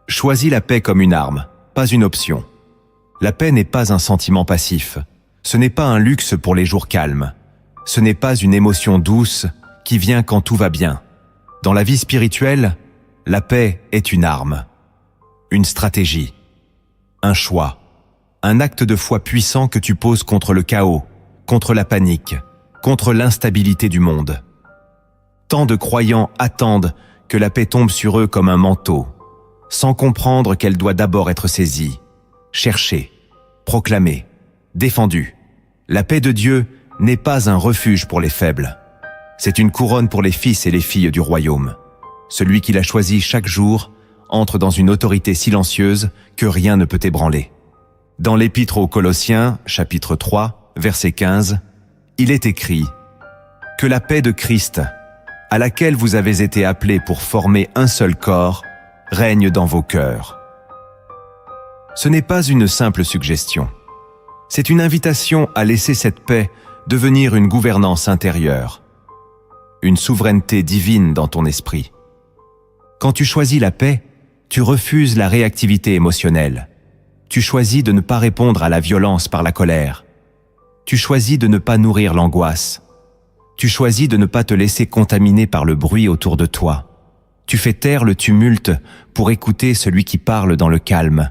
Choisis la paix comme une arme, pas une option. La paix n'est pas un sentiment passif. Ce n'est pas un luxe pour les jours calmes. Ce n'est pas une émotion douce qui vient quand tout va bien. Dans la vie spirituelle, la paix est une arme. Une stratégie, un choix, un acte de foi puissant que tu poses contre le chaos, contre la panique, contre l'instabilité du monde. Tant de croyants attendent que la paix tombe sur eux comme un manteau, sans comprendre qu'elle doit d'abord être saisie, cherchée, proclamée, défendue. La paix de Dieu n'est pas un refuge pour les faibles. C'est une couronne pour les fils et les filles du royaume. Celui qui l'a choisi chaque jour entre dans une autorité silencieuse que rien ne peut ébranler. Dans l'Épître aux Colossiens, chapitre 3, verset 15, il est écrit « Que la paix de Christ, à laquelle vous avez été appelés pour former un seul corps, règne dans vos cœurs. » Ce n'est pas une simple suggestion. C'est une invitation à laisser cette paix devenir une gouvernance intérieure, une souveraineté divine dans ton esprit. Quand tu choisis la paix, tu refuses la réactivité émotionnelle. Tu choisis de ne pas répondre à la violence par la colère. Tu choisis de ne pas nourrir l'angoisse. Tu choisis de ne pas te laisser contaminer par le bruit autour de toi. Tu fais taire le tumulte pour écouter celui qui parle dans le calme.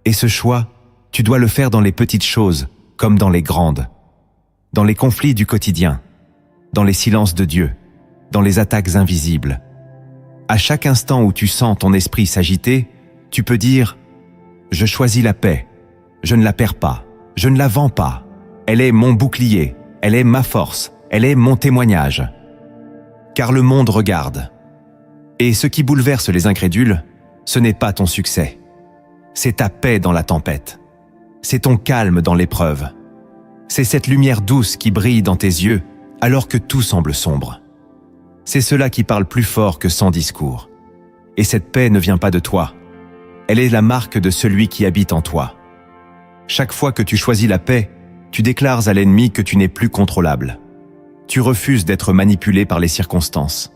Et ce choix, tu dois le faire dans les petites choses comme dans les grandes. Dans les conflits du quotidien, dans les silences de Dieu, dans les attaques invisibles. À chaque instant où tu sens ton esprit s'agiter, tu peux dire « Je choisis la paix, je ne la perds pas, je ne la vends pas. Elle est mon bouclier, elle est ma force, elle est mon témoignage. » Car le monde regarde. Et ce qui bouleverse les incrédules, ce n'est pas ton succès. C'est ta paix dans la tempête. C'est ton calme dans l'épreuve. C'est cette lumière douce qui brille dans tes yeux alors que tout semble sombre. C'est cela qui parle plus fort que 100 discours. Et cette paix ne vient pas de toi. Elle est la marque de celui qui habite en toi. Chaque fois que tu choisis la paix, tu déclares à l'ennemi que tu n'es plus contrôlable. Tu refuses d'être manipulé par les circonstances.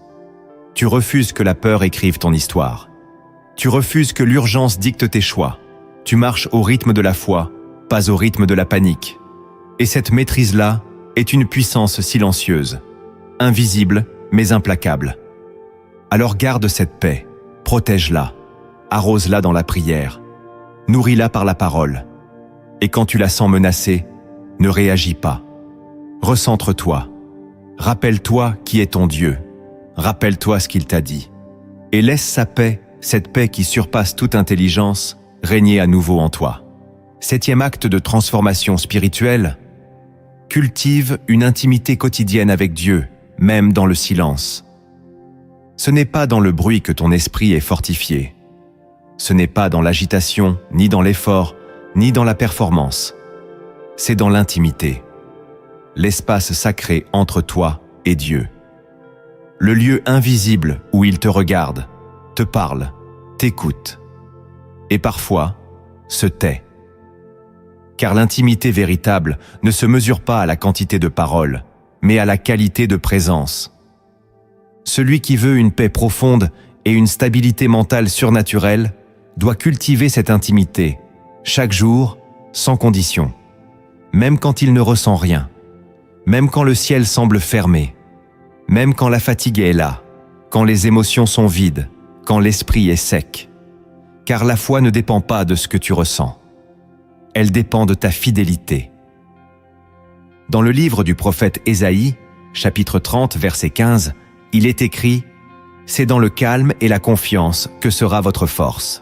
Tu refuses que la peur écrive ton histoire. Tu refuses que l'urgence dicte tes choix. Tu marches au rythme de la foi, pas au rythme de la panique. Et cette maîtrise-là est une puissance silencieuse, invisible mais implacable. Alors garde cette paix, protège-la, arrose-la dans la prière, nourris-la par la parole. Et quand tu la sens menacée, ne réagis pas. Recentre-toi. Rappelle-toi qui est ton Dieu. Rappelle-toi ce qu'il t'a dit. Et laisse sa paix, cette paix qui surpasse toute intelligence, régner à nouveau en toi. 7e acte de transformation spirituelle. Cultive une intimité quotidienne avec Dieu, même dans le silence. Ce n'est pas dans le bruit que ton esprit est fortifié. Ce n'est pas dans l'agitation, ni dans l'effort, ni dans la performance. C'est dans l'intimité, l'espace sacré entre toi et Dieu. Le lieu invisible où il te regarde, te parle, t'écoute, et parfois se tait. Car l'intimité véritable ne se mesure pas à la quantité de paroles, mais à la qualité de présence. Celui qui veut une paix profonde et une stabilité mentale surnaturelle doit cultiver cette intimité, chaque jour, sans condition. Même quand il ne ressent rien, même quand le ciel semble fermé, même quand la fatigue est là, quand les émotions sont vides, quand l'esprit est sec. car la foi ne dépend pas de ce que tu ressens. Elle dépend de ta fidélité. Dans le livre du prophète Ésaïe, chapitre 30, verset 15, il est écrit « C'est dans le calme et la confiance que sera votre force. »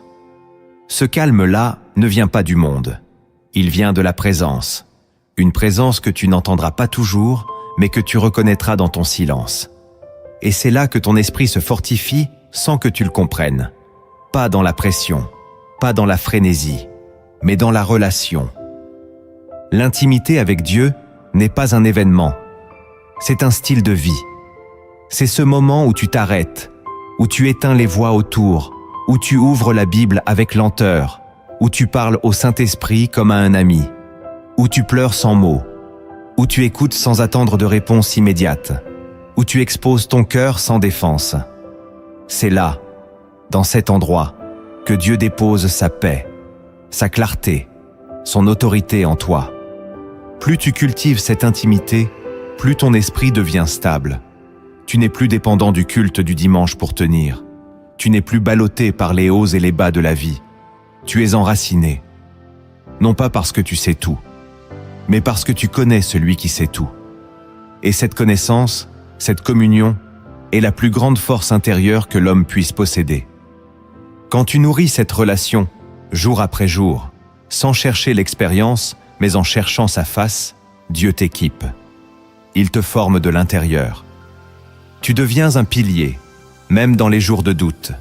Ce calme-là ne vient pas du monde. Il vient de la présence. Une présence que tu n'entendras pas toujours, mais que tu reconnaîtras dans ton silence. Et c'est là que ton esprit se fortifie sans que tu le comprennes. Pas dans la pression, pas dans la frénésie, mais dans la relation. L'intimité avec Dieu n'est pas un événement, c'est un style de vie. C'est ce moment où tu t'arrêtes, où tu éteins les voix autour, où tu ouvres la Bible avec lenteur, où tu parles au Saint-Esprit comme à un ami, où tu pleures sans mots, où tu écoutes sans attendre de réponse immédiate, où tu exposes ton cœur sans défense. C'est là, dans cet endroit, que Dieu dépose sa paix, sa clarté, son autorité en toi. Plus tu cultives cette intimité, plus ton esprit devient stable. Tu n'es plus dépendant du culte du dimanche pour tenir. Tu n'es plus ballotté par les hauts et les bas de la vie. Tu es enraciné. Non pas parce que tu sais tout, mais parce que tu connais celui qui sait tout. Et cette connaissance, cette communion, est la plus grande force intérieure que l'homme puisse posséder. Quand tu nourris cette relation, jour après jour, sans chercher l'expérience, mais en cherchant sa face, Dieu t'équipe. Il te forme de l'intérieur. Tu deviens un pilier, même dans les jours de doute.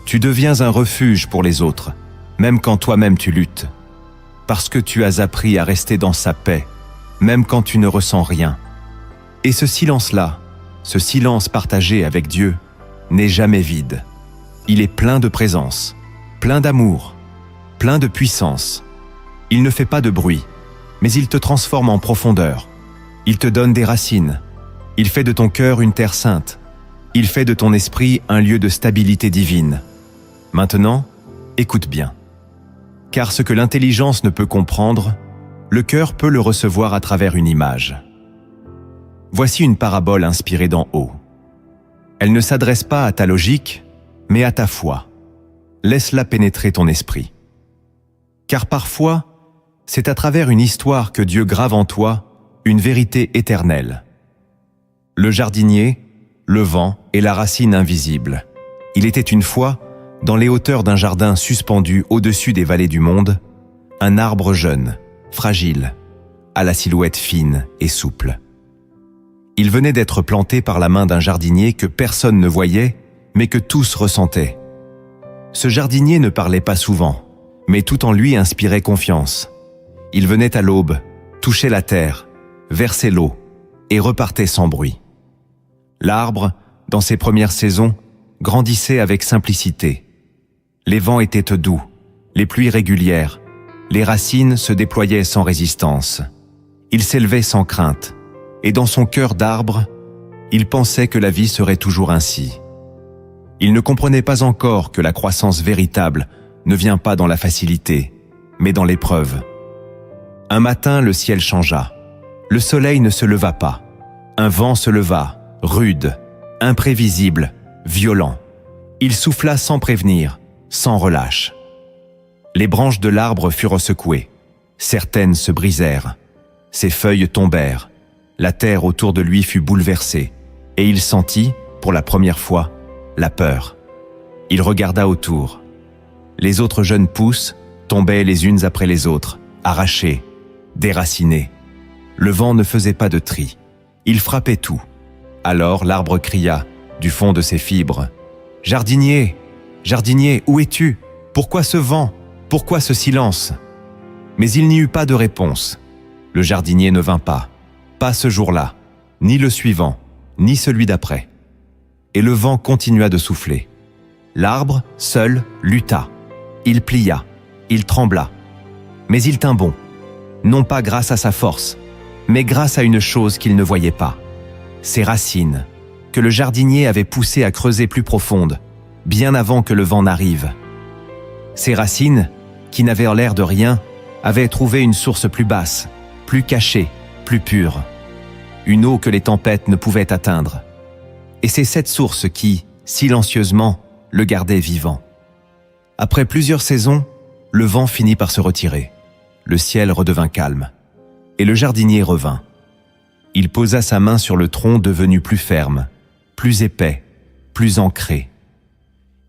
Tu deviens un refuge pour les autres, même quand toi-même tu luttes. Parce que tu as appris à rester dans sa paix, même quand tu ne ressens rien. Et ce silence-là, ce silence partagé avec Dieu, n'est jamais vide. Il est plein de présence, plein d'amour, plein de puissance. Il ne fait pas de bruit, mais il te transforme en profondeur. Il te donne des racines. Il fait de ton cœur une terre sainte. Il fait de ton esprit un lieu de stabilité divine. Maintenant, écoute bien. Car ce que l'intelligence ne peut comprendre, le cœur peut le recevoir à travers une image. Voici une parabole inspirée d'en haut. Elle ne s'adresse pas à ta logique, mais à ta foi. Laisse-la pénétrer ton esprit. Car parfois, c'est à travers une histoire que Dieu grave en toi une vérité éternelle. Le jardinier, le vent et la racine invisible. Il était une fois, dans les hauteurs d'un jardin suspendu au-dessus des vallées du monde, un arbre jeune, fragile, à la silhouette fine et souple. Il venait d'être planté par la main d'un jardinier que personne ne voyait, mais que tous ressentaient. Ce jardinier ne parlait pas souvent, mais tout en lui inspirait confiance. Il venait à l'aube, touchait la terre, versait l'eau et repartait sans bruit. L'arbre, dans ses premières saisons, grandissait avec simplicité. Les vents étaient doux, les pluies régulières, les racines se déployaient sans résistance. Il s'élevait sans crainte, et dans son cœur d'arbre, il pensait que la vie serait toujours ainsi. Il ne comprenait pas encore que la croissance véritable ne vient pas dans la facilité, mais dans l'épreuve. Un matin, le ciel changea. Le soleil ne se leva pas. Un vent se leva, rude, imprévisible, violent. Il souffla sans prévenir, sans relâche. Les branches de l'arbre furent secouées. Certaines se brisèrent. Ses feuilles tombèrent. La terre autour de lui fut bouleversée. Et il sentit, pour la première fois, la peur. Il regarda autour. Les autres jeunes pousses tombaient les unes après les autres, arrachées, déracinées. Le vent ne faisait pas de tri. Il frappait tout. Alors l'arbre cria, du fond de ses fibres, « Jardinier, jardinier, où es-tu? Pourquoi ce vent? Pourquoi ce silence ?» Mais il n'y eut pas de réponse. Le jardinier ne vint pas ce jour-là, ni le suivant, ni celui d'après. Et le vent continua de souffler. L'arbre, seul, lutta. Il plia, il trembla. Mais il tint bon, non pas grâce à sa force, mais grâce à une chose qu'il ne voyait pas. Ses racines, que le jardinier avait poussées à creuser plus profondes, bien avant que le vent n'arrive. Ces racines, qui n'avaient l'air de rien, avaient trouvé une source plus basse, plus cachée, plus pure. Une eau que les tempêtes ne pouvaient atteindre. Et c'est cette source qui, silencieusement, le gardait vivant. Après plusieurs saisons, le vent finit par se retirer. Le ciel redevint calme, et le jardinier revint. Il posa sa main sur le tronc devenu plus ferme, plus épais, plus ancré.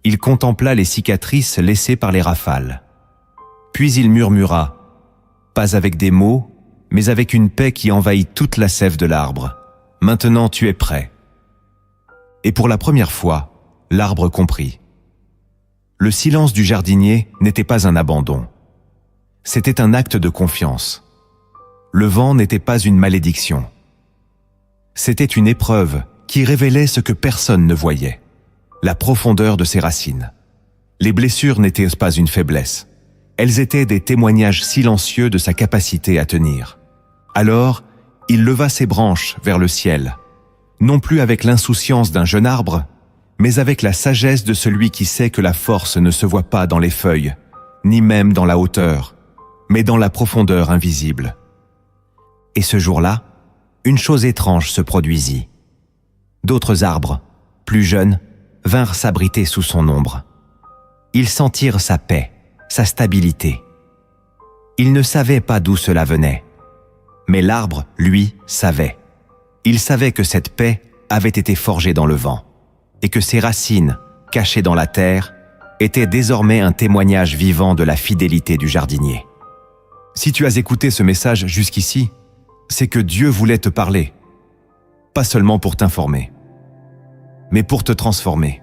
Il contempla les cicatrices laissées par les rafales. Puis il murmura, pas avec des mots, mais avec une paix qui envahit toute la sève de l'arbre. « Maintenant tu es prêt. » Et pour la première fois, l'arbre comprit. Le silence du jardinier n'était pas un abandon. C'était un acte de confiance. Le vent n'était pas une malédiction. C'était une épreuve qui révélait ce que personne ne voyait, la profondeur de ses racines. Les blessures n'étaient pas une faiblesse. Elles étaient des témoignages silencieux de sa capacité à tenir. Alors, il leva ses branches vers le ciel, non plus avec l'insouciance d'un jeune arbre, mais avec la sagesse de celui qui sait que la force ne se voit pas dans les feuilles, ni même dans la hauteur, mais dans la profondeur invisible. Et ce jour-là, une chose étrange se produisit. D'autres arbres, plus jeunes, vinrent s'abriter sous son ombre. Ils sentirent sa paix, sa stabilité. Ils ne savaient pas d'où cela venait. Mais l'arbre, lui, savait. Il savait que cette paix avait été forgée dans le vent, et que ses racines, cachées dans la terre, étaient désormais un témoignage vivant de la fidélité du jardinier. Si tu as écouté ce message jusqu'ici, c'est que Dieu voulait te parler, pas seulement pour t'informer, mais pour te transformer.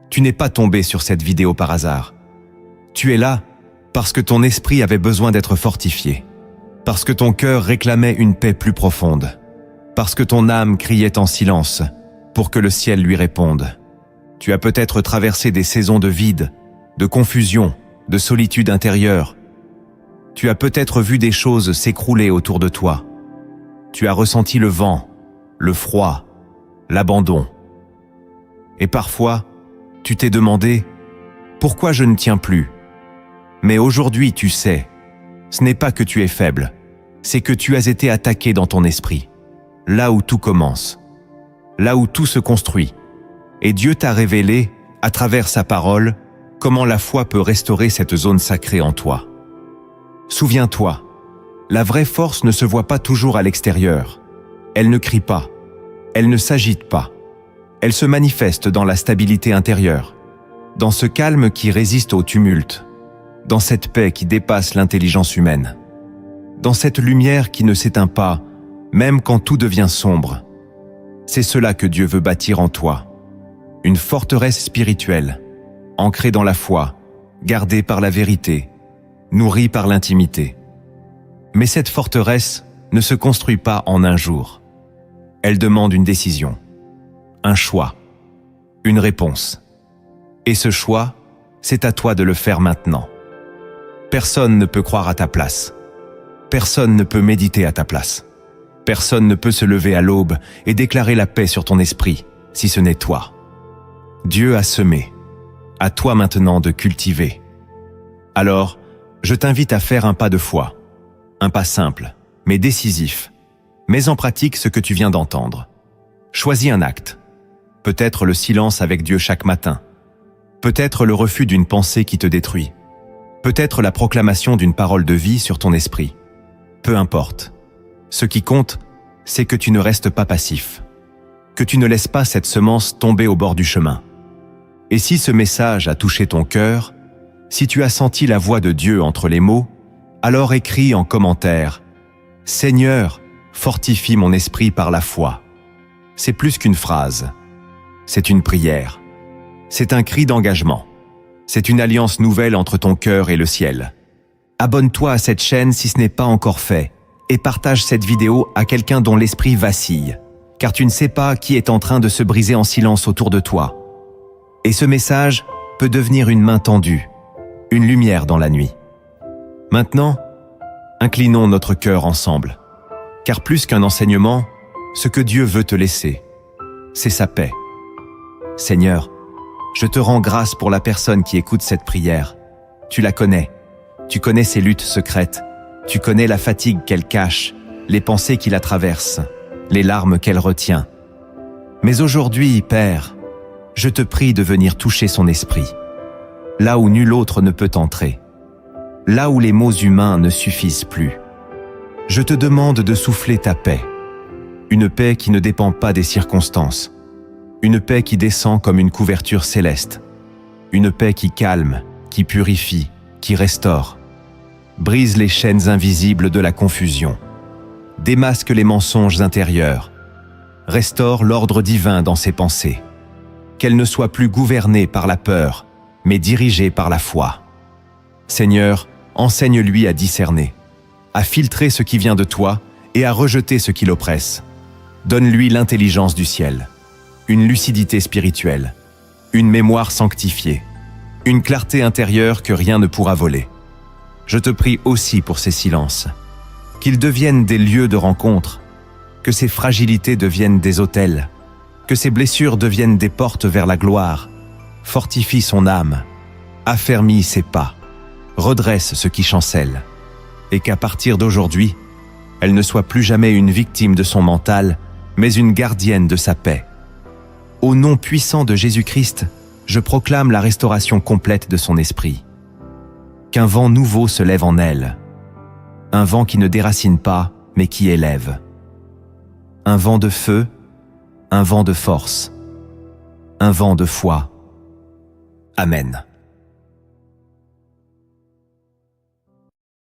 Tu n'es pas tombé sur cette vidéo par hasard. Tu es là parce que ton esprit avait besoin d'être fortifié, parce que ton cœur réclamait une paix plus profonde, parce que ton âme criait en silence pour que le ciel lui réponde. Tu as peut-être traversé des saisons de vide, de confusion, de solitude intérieure. Tu as peut-être vu des choses s'écrouler autour de toi. Tu as ressenti le vent, le froid, l'abandon. Et parfois, tu t'es demandé « Pourquoi je ne tiens plus ?» Mais aujourd'hui, tu sais, ce n'est pas que tu es faible, c'est que tu as été attaqué dans ton esprit, là où tout commence, là où tout se construit. Et Dieu t'a révélé, à travers sa parole, comment la foi peut restaurer cette zone sacrée en toi. Souviens-toi, la vraie force ne se voit pas toujours à l'extérieur. Elle ne crie pas, elle ne s'agite pas. Elle se manifeste dans la stabilité intérieure, dans ce calme qui résiste au tumulte, dans cette paix qui dépasse l'intelligence humaine, dans cette lumière qui ne s'éteint pas, même quand tout devient sombre. C'est cela que Dieu veut bâtir en toi. Une forteresse spirituelle, ancrée dans la foi, gardée par la vérité, nourrie par l'intimité. Mais cette forteresse ne se construit pas en un jour. Elle demande une décision, un choix, une réponse. Et ce choix, c'est à toi de le faire maintenant. Personne ne peut croire à ta place. Personne ne peut méditer à ta place. Personne ne peut se lever à l'aube et déclarer la paix sur ton esprit, si ce n'est toi. Dieu a semé. À toi maintenant de cultiver. Alors, je t'invite à faire un pas de foi. Un pas simple, mais décisif. Mets en pratique ce que tu viens d'entendre. Choisis un acte. Peut-être le silence avec Dieu chaque matin. Peut-être le refus d'une pensée qui te détruit. Peut-être la proclamation d'une parole de vie sur ton esprit. Peu importe. Ce qui compte, c'est que tu ne restes pas passif. Que tu ne laisses pas cette semence tomber au bord du chemin. Et si ce message a touché ton cœur, si tu as senti la voix de Dieu entre les mots, alors écris en commentaire « Seigneur, fortifie mon esprit par la foi ». C'est plus qu'une phrase. C'est une prière. C'est un cri d'engagement. C'est une alliance nouvelle entre ton cœur et le ciel. Abonne-toi à cette chaîne si ce n'est pas encore fait et partage cette vidéo à quelqu'un dont l'esprit vacille, car tu ne sais pas qui est en train de se briser en silence autour de toi. Et ce message peut devenir une main tendue, une lumière dans la nuit. Maintenant, inclinons notre cœur ensemble, car plus qu'un enseignement, ce que Dieu veut te laisser, c'est sa paix. Seigneur, je te rends grâce pour la personne qui écoute cette prière. Tu la connais, tu connais ses luttes secrètes, tu connais la fatigue qu'elle cache, les pensées qui la traversent, les larmes qu'elle retient. Mais aujourd'hui, Père, je te prie de venir toucher son esprit. là où nul autre ne peut entrer, là où les mots humains ne suffisent plus. Je te demande de souffler ta paix, une paix qui ne dépend pas des circonstances, une paix qui descend comme une couverture céleste, une paix qui calme, qui purifie, qui restaure. Brise les chaînes invisibles de la confusion, démasque les mensonges intérieurs, restaure l'ordre divin dans ses pensées, qu'elle ne soit plus gouvernée par la peur, mais dirigée par la foi. Seigneur, enseigne-lui à discerner, à filtrer ce qui vient de toi et à rejeter ce qui l'oppresse. Donne-lui l'intelligence du ciel, une lucidité spirituelle, une mémoire sanctifiée, une clarté intérieure que rien ne pourra voler. Je te prie aussi pour ces silences, qu'ils deviennent des lieux de rencontre, que ces fragilités deviennent des autels, que ces blessures deviennent des portes vers la gloire. Fortifie son âme, affermis ses pas, redresse ce qui chancelle, et qu'à partir d'aujourd'hui, elle ne soit plus jamais une victime de son mental, mais une gardienne de sa paix. Au nom puissant de Jésus-Christ, je proclame la restauration complète de son esprit. Qu'un vent nouveau se lève en elle, un vent qui ne déracine pas, mais qui élève. Un vent de feu, un vent de force, un vent de foi. Amen.